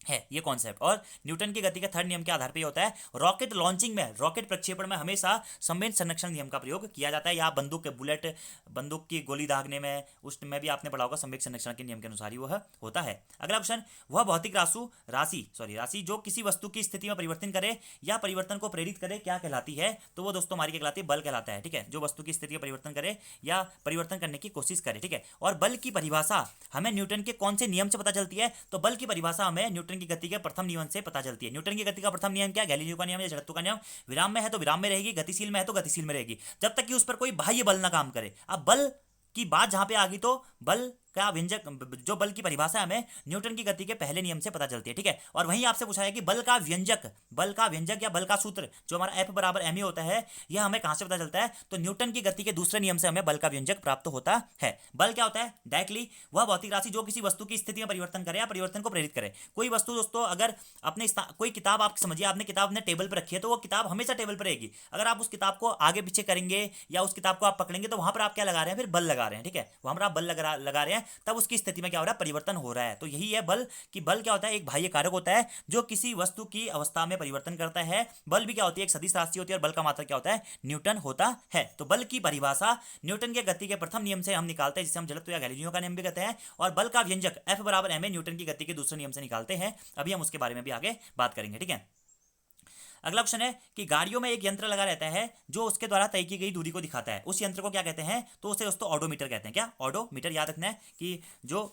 है ये कॉन्सेप्ट। और न्यूटन की गति के थर्ड नियम के आधार पर होता है रॉकेट लॉन्चिंग में, रॉकेट प्रक्षेपण में हमेशा संवेग संरक्षण नियम का प्रयोग किया जाता है। या बंदूक के बुलेट, बंदूक की गोली दागने में, उसमें भी आपने पढ़ा होगा संवेग संरक्षण के नियम के अनुसार ही वह होता है। अगला क्वेश्चन, वह भौतिक राशि जो किसी वस्तु की स्थिति में परिवर्तन करे या परिवर्तन को प्रेरित करे क्या कहलाती है? तो वो दोस्तों हमारी क्या कहलाती है, बल कहलाता है, ठीक है। जो वस्तु की स्थिति में परिवर्तन करे या परिवर्तन करने की कोशिश करे, ठीक है। और बल की परिभाषा हमें न्यूटन के कौन से नियम से पता चलती है? तो बल की परिभाषा हमें न्यूटन की गति के प्रथम नियम से पता चलती है। न्यूटन की गति का प्रथम नियम क्या? गैलीलियो का नियम या जड़त्व का नियम। विराम में है तो विराम में रहेगी, गतिशील में है तो गतिशील में रहेगी, जब तक कि उस पर कोई बाह्य बल ना काम करे। अब बल की बात जहां पे आ गई तो बल का व्यंजक, जो बल की परिभाषा हमें न्यूटन की गति के पहले नियम से पता चलती है, ठीक है। और वहीं आपसे पूछा है कि बल का व्यंजक या बल का सूत्र जो हमारा F बराबर ma होता है, यह हमें कहां से पता चलता है? तो न्यूटन की गति के दूसरे नियम से हमें बल का व्यंजक प्राप्त होता है। बल क्या होता है? डायरेक्टली वह भौतिक राशि जो किसी वस्तु की स्थिति में परिवर्तन करे या परिवर्तन को प्रेरित करे। कोई वस्तु दोस्तों, अगर अपने कोई किताब, आप समझिए आपने किताब ने टेबल पर रखी है, तो वो किताब हमेशा टेबल पर रहेगी। अगर आप उस किताब को आगे पीछे करेंगे या उस किताब को आप पकड़ेंगे तो वहां पर आप क्या लगा रहे हैं? फिर बल लगा रहे हैं, ठीक है। वहां पर आप बल लगा रहे हैं, तब उसकी स्थिति में क्या हो रहा है? परिवर्तन हो रहा है। तो यही है बल, कि बल क्या होता है? एक बाह्य कारक होता है जो किसी वस्तु की अवस्था में परिवर्तन करता है। बल भी क्या होती है? एक सदिश राशि होती है, और बल का मात्रक क्या होता है? न्यूटन होता है। तो बल की परिभाषा न्यूटन के गति के प्रथम नियम से हम निकालते हैं, जिसे हम जड़त्व या गैलीलियो का नियम भी कहते हैं। और बल का व्यंजक F बराबर ma न्यूटन की गति के दूसरे नियम से निकालते हैं। अभी हम उसके बारे में भी आगे बात करेंगे, ठीक है। अगला क्वेश्चन है कि गाड़ियों में एक यंत्र लगा रहता है जो उसके द्वारा तय की गई दूरी को दिखाता है, उस यंत्र को क्या कहते हैं? तो उसे दोस्तों ऑडोमीटर कहते हैं। क्या? ऑडोमीटर। याद रखना है कि जो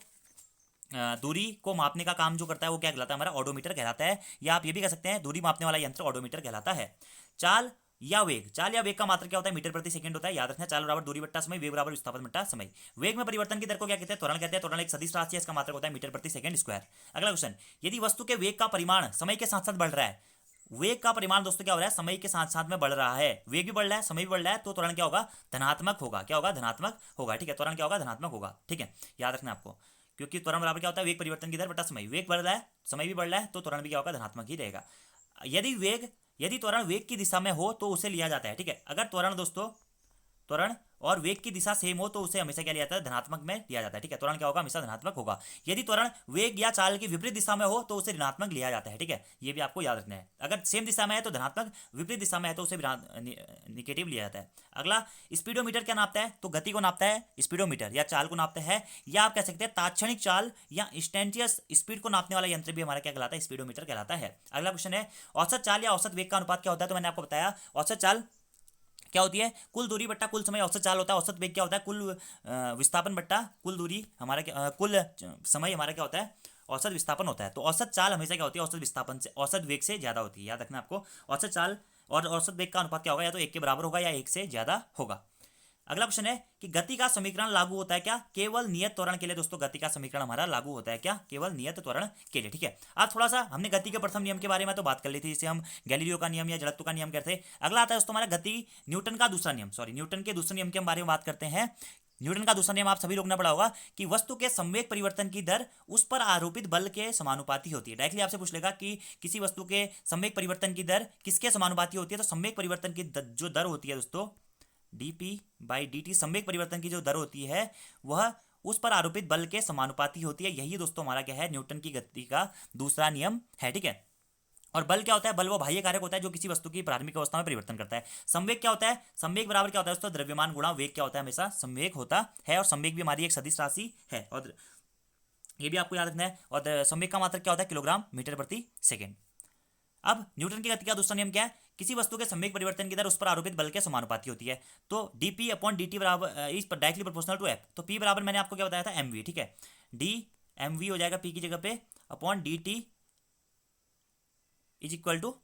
दूरी को मापने का काम जो करता है वो क्या कहलाता है? हमारा ऑडोमीटर कहलाता है। या आप ये भी कह सकते हैं दूरी मापने वाला यंत्र ऑडोमीटर कहलाता है। चाल या वेग का मात्रक क्या होता है? मीटर प्रति सेकंड होता है। याद रखना, चाल बराबर दूरी बट्टा समय, वेग बराबर विस्थापन बट्टा समय। वेग में परिवर्तन की दर को क्या कहते हैं? त्वरण कहते हैं। त्वरण एक सदिश राशि है, इसका मात्रक होता है मीटर प्रति सेकंड स्क्वायर। अगला क्वेश्चन, यदि वस्तु के वेग का परिमाण समय के साथ साथ बढ़ रहा है, वेग का परिमाण दोस्तों क्या हो रहा है? समय के साथ साथ में बढ़ रहा है, वेग भी बढ़ रहा है, समय भी बढ़ रहा है, तो त्वरण क्या होगा? धनात्मक होगा। क्या होगा? धनात्मक होगा, ठीक है। त्वरण क्या होगा? धनात्मक होगा, ठीक है। याद रखना आपको, क्योंकि त्वरण बराबर क्या होता है? वेग परिवर्तन की दर बटा समय। वेग बढ़ रहा है, समय भी बढ़ रहा है, तो त्वरण भी क्या होगा? धनात्मक ही रहेगा। यदि त्वरण वेग की दिशा में हो तो उसे लिया जाता है, ठीक है। अगर त्वरण और वेग की दिशा सेम हो तो उसे हमेशा क्या लिया जाता है? धनात्मक में लिया जाता है, ठीक है। त्वरण क्या होगा? हमेशा धनात्मक होगा। यदि त्वरण वेग या चाल की विपरीत दिशा में हो तो उसे ऋणात्मक लिया जाता है, ठीक है। ये भी आपको याद रखना है। अगर सेम दिशा में है तो धनात्मक, विपरीत दिशा में है तो उसे निगेटिव लिया जाता है। अगला, स्पीडोमीटर क्या नापता है? तो गति को नापता है स्पीडोमीटर, या चाल को नापता है, या आप कह सकते हैं तात्क्षणिक चाल या इंस्टेंटियस स्पीड को नापने वाला यंत्र भी हमारा क्या कहलाता है? स्पीडोमीटर कहलाता है। अगला क्वेश्चन है, औसत चाल या औसत वेग का अनुपात क्या होता है? तो मैंने आपको बताया, औसत चाल क्या होती है? कुल दूरी बट्टा कुल समय। औसत चाल होता है। औसत वेग क्या होता है? कुल विस्थापन बट्टा कुल दूरी, हमारा क्या, कुल समय हमारा क्या होता है? औसत विस्थापन होता है। तो औसत चाल हमेशा क्या होती है? औसत विस्थापन से, औसत वेग से ज्यादा होती है। याद रखना आपको, औसत चाल और औसत वेग का अनुपात क्या होगा? या तो 1 के बराबर होगा या 1 से ज्यादा होगा। अगला क्वेश्चन है कि गति का समीकरण लागू होता है क्या? केवल नियत त्वरण के लिए दोस्तों गति का समीकरण हमारा लागू होता है। क्या? केवल नियत त्वरण के लिए, ठीक है। आज थोड़ा सा हमने गति के प्रथम नियम के बारे में तो बात कर ली थी, जिसे हम गैलीलियो का नियम या जड़त्व का नियम कहते हैं। अगला आता है दोस्तों हमारा न्यूटन का दूसरा नियम, न्यूटन के दूसरे नियम के बारे में बात करते हैं। न्यूटन का दूसरा नियम आप सभी लोगों ने पढ़ा होगा कि वस्तु के संवेग परिवर्तन की दर उस पर आरोपित बल के समानुपाती होती है। डायरेक्टली आपसे पूछ लेगा कि किसी वस्तु के संवेग परिवर्तन की दर किसके समानुपाती होती है? तो संवेग परिवर्तन की जो दर होती है दोस्तों, dp/dt, संवेग परिवर्तन की जो दर होती है वह उस पर आरोपित बल के समानुपाती होती है। यही दोस्तों हमारा क्या है, न्यूटन की गति का दूसरा नियम है। ठीक है, और बल क्या होता है, बल वो बाह्य कारक होता है जो किसी वस्तु की प्राथमिक अवस्था में परिवर्तन करता है। संवेग क्या होता है, संवेग बराबर क्या होता है दोस्तों, द्रव्यमान गुणा वेग क्या होता है, हमेशा संवेग होता है। और संवेग भी हमारी एक सदिश राशि है, और ये भी आपको याद रखना है। और संवेग का मात्रक क्या होता है, किलोग्राम मीटर प्रति सेकेंड। अब न्यूटन की गति का दूसरा नियम क्या है, किसी वस्तु के संवेग परिवर्तन की दर उस पर आरोपित बल के समानुपाती होती है। तो dp अपॉन dt बराबर is directly proportional to f। तो p बराबर मैंने आपको क्या बताया था, mv। ठीक है, d mv हो जाएगा p की जगह पे, upon dt is equal to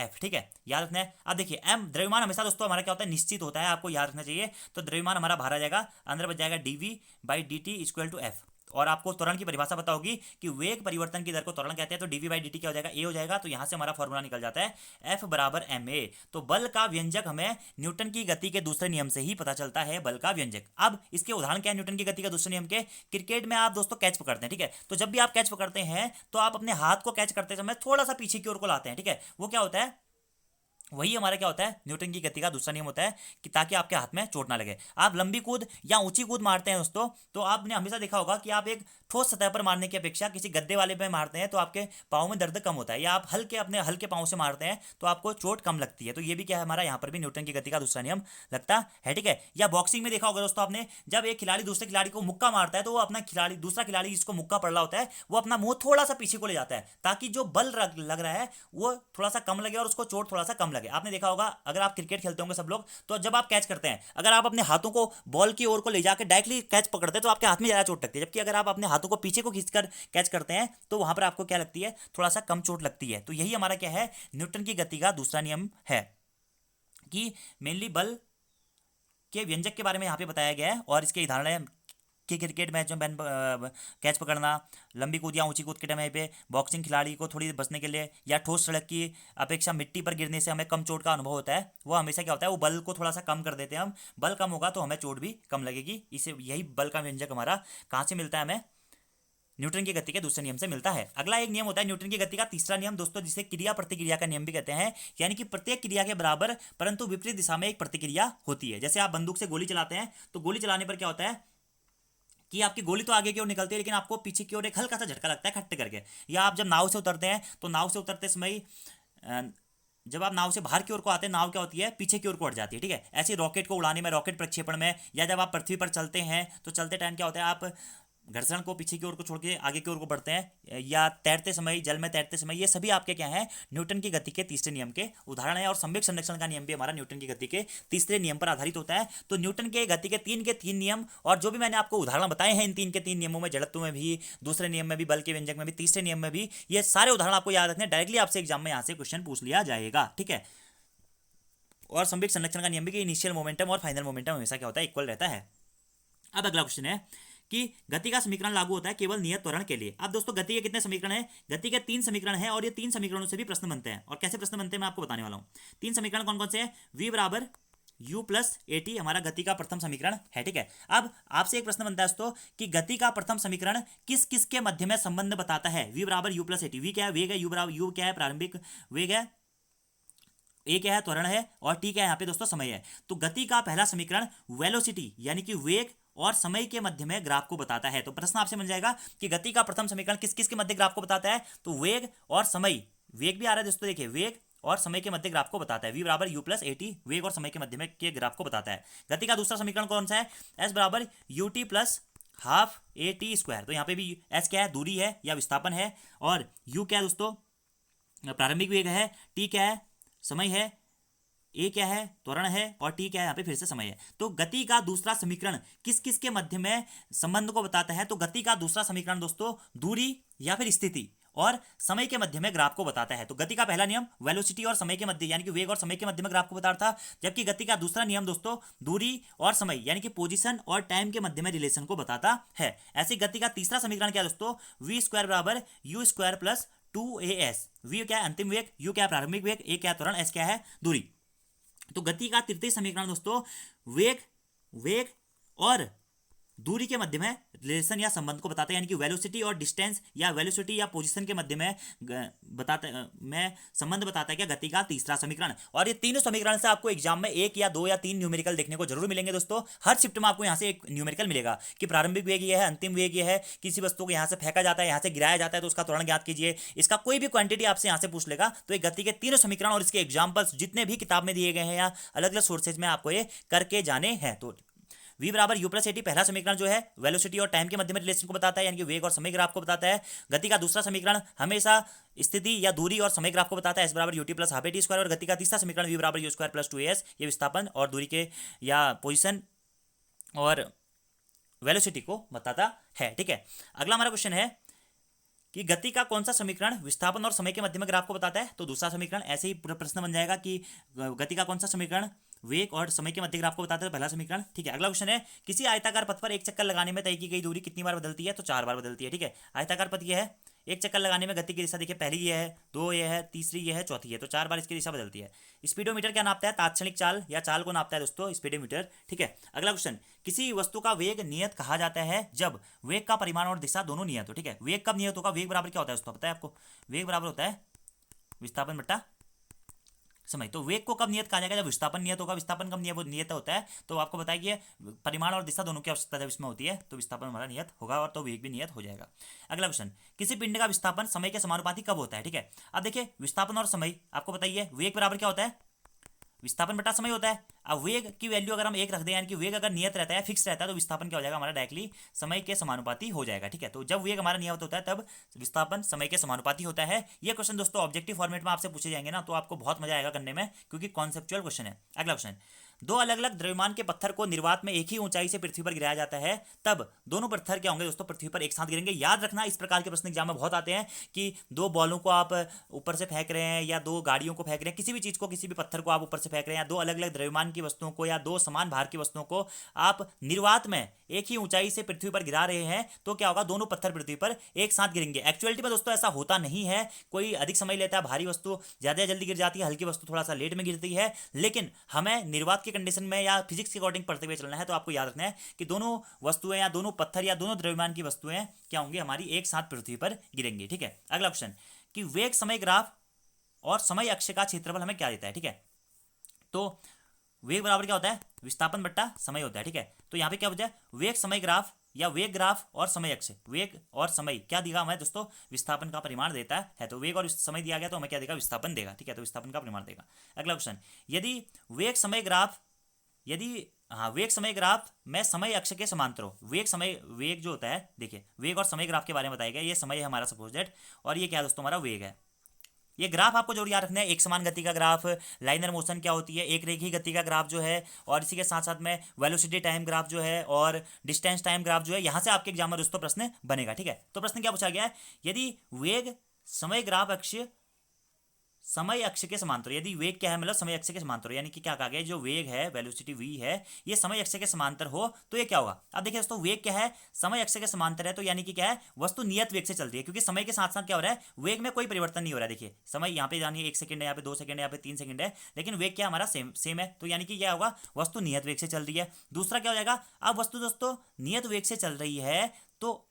f। ठीक है, याद रखना है। अब देखिए m द्रव्यमान हमेशा दोस्तों हमारा क्या होता है, निश्चित होता है, आपको याद रखना चाहिए। तो द्रव्यमान हमारा बाहर आ जाएगा, अंदर बच जाएगा dv by dt equal to f। और आपको त्वरण की परिभाषा पता होगी कि वेग परिवर्तन की दर को त्वरण कहते हैं। तो dv बाई dt क्या हो जाएगा, a हो जाएगा। तो यहां से हमारा फॉर्मूला निकल जाता है f बराबर ma। तो बल का व्यंजक हमें न्यूटन की गति के दूसरे नियम से ही पता चलता है, बल का व्यंजक। अब इसके उदाहरण क्या है न्यूटन की गति का दूसरे नियम के, क्रिकेट में आप दोस्तों कैच पकड़ते हैं। ठीक है, तो जब भी आप कैच पकड़ते हैं तो आप अपने हाथ को कैच करते समय थोड़ा सा पीछे की ओर को लाते हैं। ठीक है, वो क्या होता है, वही हमारा क्या होता है, न्यूटन की गति का दूसरा नियम होता है, कि ताकि आपके हाथ में चोट ना लगे। आप लंबी कूद या ऊंची कूद मारते हैं दोस्तों, तो आपने हमेशा देखा होगा कि आप एक ठोस सतह पर मारने की अपेक्षा किसी गद्दे वाले पे मारते हैं तो आपके पाँव में दर्द कम होता है, या आप अपने हल्के पाँव से मारते हैं तो आपको चोट कम लगती है। तो ये भी क्या है हमारा, यहाँ पर भी न्यूटन की गति का दूसरा नियम लगता है। ठीक है, या बॉक्सिंग में देखा होगा दोस्तों आपने, जब एक खिलाड़ी दूसरे खिलाड़ी को मुक्का मारता है तो वो अपना दूसरा खिलाड़ी जिसको मुक्का पड़ रहा होता है वो अपना मुंह थोड़ा सा पीछे को ले जाता है, ताकि जो बल लग रहा है वो थोड़ा सा कम लगे और उसको चोट थोड़ा सा कम लगे। आपने देखा होगा, अगर आप क्रिकेट खेलते होंगे सब लोग, तो जब आप कैच करते हैं, अगर आप अपने हाथों को बॉल की ओर को ले जाकर डायरेक्टली कैच पकड़ते हैं तो आपके हाथ में ज्यादा चोट लगती है। जबकि अगर आप अपने हाथों को पीछे को खींचकर कैच करते हैं तो वहां पर आपको क्या लगती है, थोड़ा सा कम चोट लगती है। तो यही हमारा क्या है, न्यूटन की गति का दूसरा नियम है, कि मेनली बल के व्यंजक के बारे में यहाँ पे बताया गया है। और इसके उदाहरण है कि क्रिकेट मैच में कैच पकड़ना, लंबी कूद या ऊंची कूद के टाइम पे, बॉक्सिंग खिलाड़ी को थोड़ी बचने के लिए, या ठोस सड़क की अपेक्षा मिट्टी पर गिरने से हमें कम चोट का अनुभव होता है। वो हमेशा क्या होता है, वो बल को थोड़ा सा कम कर देते हैं हम, बल कम होगा तो हमें चोट भी कम लगेगी। इसे यही बल का व्यंजक हमारा कहाँ से मिलता है, हमें न्यूटन की गति के दूसरे नियम से मिलता है। अगला एक नियम होता है न्यूटन की गति का तीसरा नियम दोस्तों, जिसे क्रिया प्रतिक्रिया का नियम भी कहते हैं। यानी कि प्रत्येक क्रिया के बराबर परंतु विपरीत दिशा में एक प्रतिक्रिया होती है। जैसे आप बंदूक से गोली चलाते हैं तो गोली चलाने पर क्या होता है कि आपकी गोली तो आगे की ओर निकलती है, लेकिन आपको पीछे की ओर एक हल्का सा झटका लगता है खट्टे करके। या आप जब नाव से उतरते हैं तो नाव से उतरते समय जब आप नाव से बाहर की ओर को आते हैं, नाव क्या होती है, पीछे की ओर को हट जाती है। ठीक है, ऐसे रॉकेट को उड़ाने में, रॉकेट प्रक्षेपण में, या जब आप पृथ्वी पर चलते हैं तो चलते टाइम क्या होता है, आप घर्षण को पीछे की ओर को छोड़ के आगे की ओर को बढ़ते हैं, या तैरते समय, जल में तैरते समय, ये सभी आपके क्या है, न्यूटन की गति के तीसरे नियम के उदाहरण है। और संवेग संरक्षण का नियम भी हमारा न्यूटन की गति के तीसरे नियम पर आधारित होता है। तो न्यूटन के गति के तीन नियम, और जो भी मैंने आपको उदाहरण बताए हैं इन तीन नियमों में, जड़त्व में भी, दूसरे नियम में भी, बल के व्यंजक में भी, तीसरे नियम में भी, ये सारे उदाहरण आपको याद रखने, डायरेक्टली आपसे एग्जाम में यहाँ से क्वेश्चन पूछ लिया जाएगा। ठीक है, और संवेग संरक्षण का नियम भी कि इनिशियल मोमेंटम और फाइनल मोमेंटम हमेशा क्या होता है, इक्वल रहता है। अब अगला क्वेश्चन है कि गति का समीकरण लागू होता है केवल नियत त्वरण के लिए। अब दोस्तों गति के कितने समीकरण हैं, गति के 3 समीकरण हैं, और ये 3 समीकरणों से भी प्रश्न बनते हैं। और कैसे प्रश्न बनते हैं मैं आपको बताने वाला हूं। 3 समीकरण कौन कौन से हैं, v बराबर u प्लस ए टी हमारा गति का प्रथम समीकरण है। ठीक है, अब आपसे एक प्रश्न बनता है दोस्तों कि गति का प्रथम समीकरण किस किस के मध्य में संबंध बताता है। v बराबर u plus a T, v क्या है, वेग है, u बराबर u क्या है, प्रारंभिक वेग है, ए क्या है, त्वरण है, और टी क्या है यहाँ पे दोस्तों, समय है। तो गति का पहला समीकरण वेलोसिटी यानी कि वेग और समय के मध्य में ग्राफ को बताता है। तो प्रश्न आपसे मिल जाएगा कि गति का प्रथम समीकरण किस किस के मध्य ग्राफ को बताता है। तो वेग और समय, वेग भी आ रहा है दोस्तों, देखिए वेग और समय के मध्य ग्राफ को बताता है। v बराबर u प्लस ए टी, वेग और समय के मध्य में के ग्राफ को बताता है। गति का दूसरा समीकरण कौन सा है, s बराबर u t plus half a t square. तो यहाँ पे भी s क्या है, दूरी है या विस्थापन है, और u क्या है दोस्तों, प्रारंभिक वेग है, t क्या है, समय है, ए क्या है, त्वरण है, और टी क्या है, यहाँ पे फिर से समय है। तो गति का दूसरा समीकरण किस किस के मध्य में संबंध को बताता है। तो गति का दूसरा समीकरण दोस्तों दूरी या फिर स्थिति और समय के मध्य में ग्राफ को बताता है। तो गति का पहला नियम वेलोसिटी और समय के मध्य यानी कि वेग और समय के मध्य में ग्राफ को बताता था, जबकि गति का दूसरा नियम दोस्तों दूरी और समय यानी कि पोजीशन और टाइम के मध्य में रिलेशन को बताता है। ऐसे गति का तीसरा समीकरण क्या दोस्तों, वी स्क्वायर बराबर u square plus 2as। V क्या है, अंतिम वेग, यू क्या है, प्रारंभिक वेग, ए क्या है, त्वरण, एस क्या है, दूरी। तो गति का तृतीय समीकरण दोस्तों वेग और दूरी के मध्य में रिलेशन या संबंध को बताता है, यानी कि वेलोसिटी और डिस्टेंस या वेलोसिटी या पोजीशन के मध्य में में संबंध बताता है क्या, गति का तीसरा समीकरण। और ये तीनों समीकरण से आपको एग्जाम में एक या दो या तीन न्यूमेरिकल देखने को जरूर मिलेंगे दोस्तों। हर शिफ्ट में आपको यहाँ से एक न्यूमेरिकल मिलेगा कि प्रारंभिक वेग ये है, अंतिम वेग ये है, किसी वस्तु को यहाँ से फेंका जाता है, यहाँ से गिराया जाता है तो उसका त्वरण ज्ञात कीजिए। इसका कोई भी क्वांटिटी आपसे यहाँ से पूछ लेगा तो एक गति के तीनों समीकरण और इसके एग्जाम्पल्स जितने भी किताब में दिए गए हैं या अलग अलग सोर्सेज में आपको ये करके जाने हैं। तो v बराबर यू प्लस एटी पहला समीकरण जो है वेलोसिटी और टाइम के मध्य में रिलेशन को बताता है, यानी कि वेग और समय ग्राफ को बताता है। गति का दूसरा समीकरण हमेशा स्थिति या दूरी और समय ग्राफ को बताता है, एस बराबर UT plus half a t square. और गति का तीसरा समीकरण वी बराबर यू स्क्वायर प्लस 2as, ये विस्थापन और दूरी के या पोजिशन और वेलोसिटी को बताता है। ठीक है, अगला हमारा क्वेश्चन है कि गति का कौन सा समीकरण विस्थापन और समय के मध्य में ग्राफ को बताता है। तो दूसरा समीकरण ऐसे ही पूरा प्रश्न बन जाएगा कि गति का कौन सा समीकरण वेग और समय के मध्य ग्राफ को बताता है, पहला समीकरण। ठीक है, अगला क्वेश्चन है किसी आयताकार पथ पर एक चक्कर लगाने में तय की गई दूरी कितनी बार बदलती है। तो 4 बार बदलती है। ठीक है, आयताकार पथ ये है, एक चक्कर लगाने में गति की दिशा देखिए, पहली ये है, दो ये है, तीसरी ये है, चौथी है, तो 4 बार इसकी दिशा बदलती है। स्पीडोमीटर क्या नापता है, तात्क्षणिक चाल या चाल को नापता है दोस्तों स्पीडोमीटर। ठीक है, अगला क्वेश्चन, किसी वस्तु का वेग नियत कहा जाता है जब वेग का परिमाण और दिशा दोनों नियत हो। ठीक है, वेग कब नियत होगा, वेग बराबर क्या होता है दोस्तों पता है आपको, वेग बराबर होता है विस्थापन बट्टा समय। तो वेग को कब नियत कहा जाएगा, जब विस्थापन नियत होगा। विस्थापन कब नियत होता है, तो आपको बताया कि परिमाण और दिशा दोनों की आवश्यकता जब इसमें होती है तो विस्थापन हमारा नियत होगा और तो वेग भी नियत हो जाएगा। अगला क्वेश्चन, किसी पिंड का विस्थापन समय के समानुपाती कब होता है। ठीक है, अब देखिए विस्थापन और समय आपको बताइए, वेग बराबर क्या होता है, विस्थापन बटा समय होता है। अब वेग की वैल्यू अगर हम एक रख दें, यानी कि वेग अगर नियत रहता है, फिक्स रहता है, तो विस्थापन क्या हो जाएगा हमारा डायरेक्टली समय के समानुपाती हो जाएगा। ठीक है, तो जब वेग हमारा नियत होता है तब विस्थापन समय के समानुपाती होता है। ये क्वेश्चन दोस्तों ऑब्जेक्टिव फॉर्मेट में आपसे पूछे जाएंगे ना, तो आपको बहुत मजा आएगा करने में, क्योंकि कॉन्सेप्चुअल क्वेश्चन है। अगला क्वेश्चन, दो अलग अलग द्रव्यमान के पत्थर को निर्वात में एक ही ऊंचाई से पृथ्वी पर गिराया जाता है, तब दोनों पत्थर क्या होंगे दोस्तों, पृथ्वी पर एक साथ गिरेंगे। याद रखना, इस प्रकार के प्रश्न एग्जाम में बहुत आते हैं कि दो बॉलों को आप ऊपर से फेंक रहे हैं या दो गाड़ियों को फेंक रहे हैं, किसी भी चीज को, किसी भी पत्थर को आप ऊपर से फेंक रहे हैं, या दो अलग अलग द्रव्यमान की वस्तुओं को या दो समान भार की वस्तुओं को आप निर्वात में एक ही ऊंचाई से पृथ्वी पर गिरा रहे हैं, तो क्या होगा, दोनों पत्थर पृथ्वी पर एक साथ गिरेंगे। एक्चुअलिटी में दोस्तों ऐसा होता नहीं है, कोई अधिक समय लेता है, भारी वस्तु ज्यादा जल्दी गिर जाती है, हल्की वस्तु थोड़ा सा लेट में गिरती है। लेकिन हमें निर्वात की कंडीशन में या फिजिक्स के अकॉर्डिंग पढ़ते हुए चलना है, तो आपको याद रखना है कि दोनों वस्तुएं या दोनों पत्थर या दोनों द्रव्यमान की वस्तुएं क्या होंगी, हमारी एक साथ पृथ्वी पर गिरेंगी। ठीक है, अगला क्वेश्चन, कि वेग समय ग्राफ और समय अक्ष का क्षेत्रफल हमें क्या देता है। ठीक है, तो वेग बराबर क्या होता है, विस्थापन बट्टा समय होता है। ठीक है, तो यहाँ पे क्या हो जाए, वेग समय ग्राफ या वेग ग्राफ और समय अक्ष, वेग और समय क्या दिया हमें दोस्तों, विस्थापन का परिमाण देता है। तो वेग और समय दिया गया तो हमें क्या देगा, विस्थापन देगा। ठीक है, तो विस्थापन का परिमाण देगा। अगला क्वेश्चन, यदि वेग समय ग्राफ वेग समय ग्राफ में समय अक्ष के समांतर हो, वेग जो होता है, देखिए वेग और समय ग्राफ के बारे में बताया गया। ये समय है हमारा सपोज दैट, और ये क्या दोस्तों हमारा वेग है। ये ग्राफ आपको जरूर याद रखना है, एक समान गति का ग्राफ, लाइनर मोशन क्या होती है, एक रेखीय गति का ग्राफ जो है, और इसी के साथ साथ में वेलोसिटी टाइम ग्राफ जो है और डिस्टेंस टाइम ग्राफ जो है, यहां से आपके एग्जाम में दोस्तों प्रश्न बनेगा। ठीक है, तो प्रश्न क्या पूछा गया है, यदि वेग समय ग्राफ अक्ष समय अक्ष के समांतर, यदि वेग क्या है मतलब समय अक्ष के समांतर, यानी कि क्या कहा गया, जो वेग है वेलोसिटी v है, ये समय अक्ष के समांतर हो तो ये क्या होगा। अब देखिए दोस्तों, वेग क्या है, समय अक्ष के समांतर है, तो यानी कि क्या है, वस्तु नियत वेग से चलती है, क्योंकि समय के साथ साथ क्या हो रहा है, वेग में कोई परिवर्तन नहीं हो रहा है। देखिए समय यहाँ पे जानिए 1 सेकंड है, यहाँ पे 2 सेकंड है, यहाँ पे 3 सेकंड है, लेकिन वेग क्या हमारा सेम है, तो यानी कि क्या होगा, वस्तु नियत वेग से चल रही है। दूसरा क्या हो जाएगा, अब वस्तु दोस्तों नियत वेग से चल रही है तो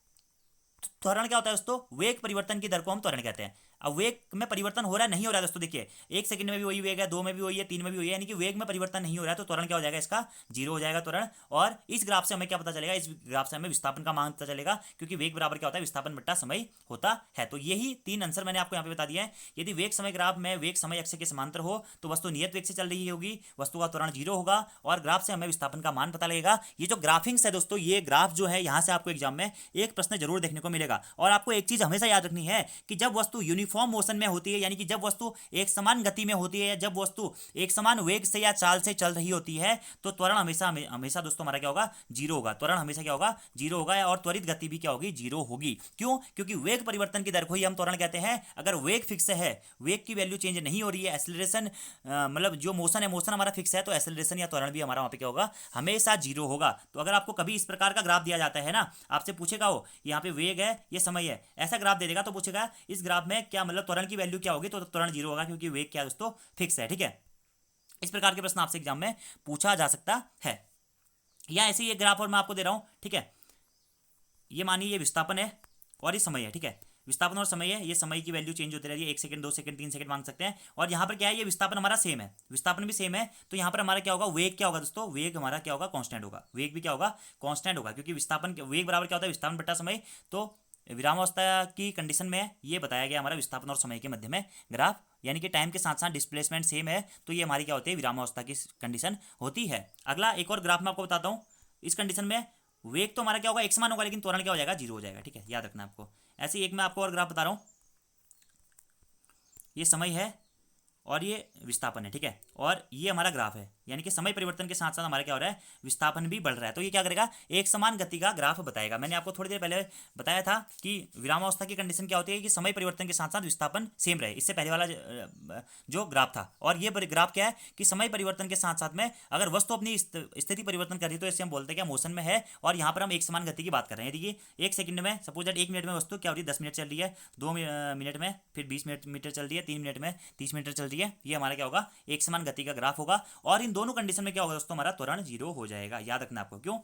त्वरण क्या होता है दोस्तों, वेग परिवर्तन की दर को हम त्वरण कहते हैं। अब वेग में परिवर्तन हो रहा है नहीं हो रहा है दोस्तों, देखिए 1 सेकंड में भी वही वेग है, 2 में भी वही है, 3 में भी वही है, यानी कि वेग में परिवर्तन नहीं हो रहा है, तो त्वरण क्या हो जाएगा, इसका 0 हो जाएगा त्वरण। और इस ग्राफ से हमें क्या पता चलेगा, इस ग्राफ से हमें विस्थापन का मान पता चलेगा, क्योंकि वेग बराबर क्या होता है, विस्थापन बट्टा समय होता है। तो यही 3 आंसर मैंने आपको यहाँ पे बता दिया है। यदि वेग समय ग्राफ में वेग समय अक्ष के समांतर हो तो वस्तु नियत वेग से चल रही होगी, वस्तु का त्वरण 0 होगा, और ग्राफ से हमें विस्थापन का मान पता लगेगा। ये जो ग्राफिंग्स है दोस्तों, ये ग्राफ जो है, यहाँ से आपको एग्जाम में एक प्रश्न जरूर देखने को मिलेगा। और आपको एक चीज हमेशा याद रखनी है कि जब वस्तु यूनिफॉर्म मोशन में होती है, यानी कि जब वस्तु एक समान गति में होती है, या जब वस्तु एक समान वेग से या चाल से चल रही होती है, तो त्वरण हमेशा दोस्तों हमारा क्या होगा, 0 होगा। त्वरण हमेशा क्या होगा, 0 होगा, और त्वरित गति भी क्या होगी, 0 होगी। क्यों, क्योंकि वेग परिवर्तन की दर को ही हम त्वरण कहते हैं। अगर वेग फिक्स है, वेग की वैल्यू चेंज नहीं हो रही है, एक्सेलरेशन मतलब जो मोशन है, मोशन हमारा फिक्स है, तो एक्सेलरेशन या त्वरण भी हमारा वहां पे क्या होगा, हमेशा 0 होगा। तो अगर आपको कभी इस प्रकार का ग्राफ दिया जाता है ना, आपसे पूछेगा वो यहाँ पे वेग है, ये समय है, ऐसा ग्राफ दे देगा, तो पूछेगा इस ग्राफ में क्या मतलब त्वरण की वैल्यू क्या होगी, तो त्वरण 0 होगा, क्योंकि वेग क्या दोस्तों फिक्स है। ठीक है, इस प्रकार के प्रश्न आपसे एग्जाम में पूछा जा सकता है। या ऐसे ही एक ग्राफ और मैं आपको दे रहा हूं। ठीक है, ये मानिए ये विस्थापन है और ये समय है, ठीक है। विस्थापन और समय है, ये समय की वैल्यू चेंज होती रहती है, 1 सेकंड 2 सेकंड 3 सेकंड मांग सकते हैं। और यहाँ पर क्या है, ये विस्थापन हमारा सेम है, विस्थापन भी सेम है, तो यहाँ पर हमारा क्या होगा, वेग क्या होगा दोस्तों, वेग हमारा क्या होगा, कांस्टेंट होगा। वेग भी क्या होगा, कांस्टेंट होगा, क्योंकि विस्थापन वेग बराबर क्या होता है, विस्थापन बटा समय। तो विरामावस्था की कंडीशन में ये बताया गया हमारा विस्थापन और समय के मध्य में ग्राफ, यानी कि टाइम के साथ साथ डिस्प्लेसमेंट सेम है, तो ये हमारी क्या होती है, विरामावस्था की कंडीशन होती है। अगला एक और ग्राफ मैं आपको बताता हूँ। इस कंडीशन में वेग तो हमारा क्या होगा, एक समान होगा, लेकिन त्वरण क्या हो जाएगा, जीरो हो जाएगा, ठीक है, याद रखना आपको। ऐसे ही एक मैं आपको और ग्राफ बता रहा हूँ। ये समय है और ये विस्थापन है, ठीक है, और ये हमारा ग्राफ है, यानी कि समय परिवर्तन के साथ साथ हमारा क्या हो रहा है, विस्थापन भी बढ़ रहा है। तो ये क्या करेगा, एक समान गति का ग्राफ बताएगा। मैंने आपको थोड़ी देर पहले बताया था कि विरामावस्था की कंडीशन क्या होती है, कि समय परिवर्तन के साथ साथ विस्थापन सेम रहे, इससे पहले वाला जो ग्राफ था। और ये ग्राफ क्या है, कि समय परिवर्तन के साथ साथ में अगर वस्तु अपनी स्थिति परिवर्तन कर रही है, तो इससे हम बोलते हैं क्या, मोशन में है। और यहाँ पर हम एक समान गति की बात कर रहे हैं। देखिए 1 सेकंड में, सपोज दैट 1 मिनट में वस्तु क्या हो रही है, 10 मिनट चल रही है, 2 मिनट में फिर 20 मीटर चल रही है, 3 मिनट में 30 मीटर चल रही है। ये हमारा क्या होगा, एक समान गति का ग्राफ होगा। और इन दोनों कंडीशन में क्या होगा दोस्तों, हमारा त्वरण जीरो हो जाएगा। याद रखना आपको, क्यों,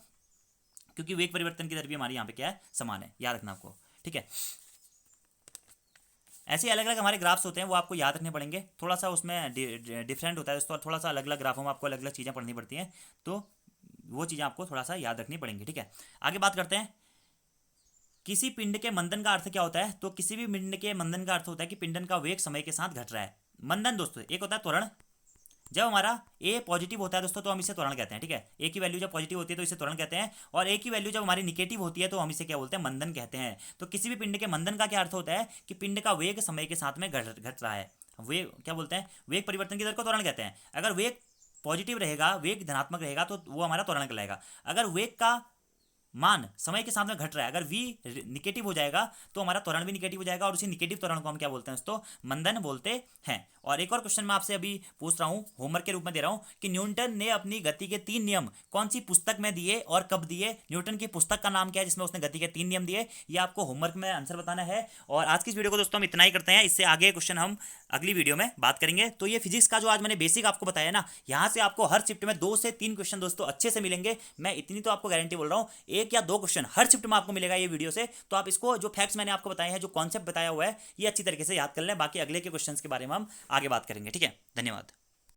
क्योंकि वेग परिवर्तन की दर भी हमारी यहाँ पे क्या है, समान है। याद रखना आपको, ठीक है। ऐसे अलग अलग हमारे ग्राफ्स होते हैं, वो आपको याद रखने पड़ेंगे। थोड़ा सा उसमें डिफरेंट होता है दोस्तों, और थोड़ा सा अलग अलग ग्राफों में आपको अलग अलग चीज़ें पढ़नी पड़ती हैं, तो वो चीज़ें आपको थोड़ा सा याद रखनी पड़ेंगी, ठीक है। आगे बात करते हैं, किसी पिंड के मंदन का अर्थ क्या होता है। तो किसी भी पिंड के मंदन का अर्थ होता है कि पिंडन का वेग समय के साथ घट रहा है। मंदन दोस्तों एक होता है त्वरण, जब हमारा ए पॉजिटिव होता है दोस्तों तो हम इसे त्वरण कहते हैं, ठीक है। ए की वैल्यू जब पॉजिटिव होती है तो इसे त्वरण कहते हैं, और ए की वैल्यू जब हमारी निगेटिव होती है तो हम इसे क्या बोलते हैं, मंदन कहते हैं। तो किसी भी पिंड के मंदन का क्या अर्थ होता है, कि पिंड का वेग समय के साथ में घट रहा है। वेग क्या बोलते हैं, वेग परिवर्तन की दर को त्वरण कहते हैं। अगर वेग पॉजिटिव रहेगा, वेग धनात्मक रहेगा, तो वो हमारा त्वरण कहलाएगा। अगर वेग का मान समय के साथ में घट रहा है, अगर v निगेटिव हो जाएगा तो हमारा त्वरण भी निगेटिव हो जाएगा, और उसी निगेटिव त्वरण को हम क्या बोलते हैं दोस्तों, मंदन बोलते हैं। और एक और क्वेश्चन मैं आपसे अभी पूछ रहा हूँ, होमवर्क के रूप में दे रहा हूँ, कि न्यूटन ने अपनी गति के 3 नियम कौन सी पुस्तक में दिए और कब दिए। न्यूटन की पुस्तक का नाम क्या है जिसमें उसने गति के 3 नियम दिए, ये आपको होमवर्क में आंसर बताना है। और आज की इस वीडियो को दोस्तों हम इतना ही करते हैं, इससे आगे क्वेश्चन हम अगली वीडियो में बात करेंगे। तो ये फिजिक्स का जो आज मैंने बेसिक आपको बताया ना, यहाँ से आपको हर शिफ्ट में 2 से 3 क्वेश्चन दोस्तों अच्छे से मिलेंगे। मैं इतनी तो आपको गारंटी बोल रहा हूँ, 1 या 2 क्वेश्चन हर शिफ्ट में आपको मिलेगा ये वीडियो से। तो आप इसको, जो फैक्ट्स मैंने आपको बताए हैं, जो कॉन्सेप्ट बताया हुआ है, ये अच्छी तरीके से याद कर लें। बाकी अगले के क्वेश्चंस के बारे में हम आगे बात करेंगे, ठीक है। धन्यवाद।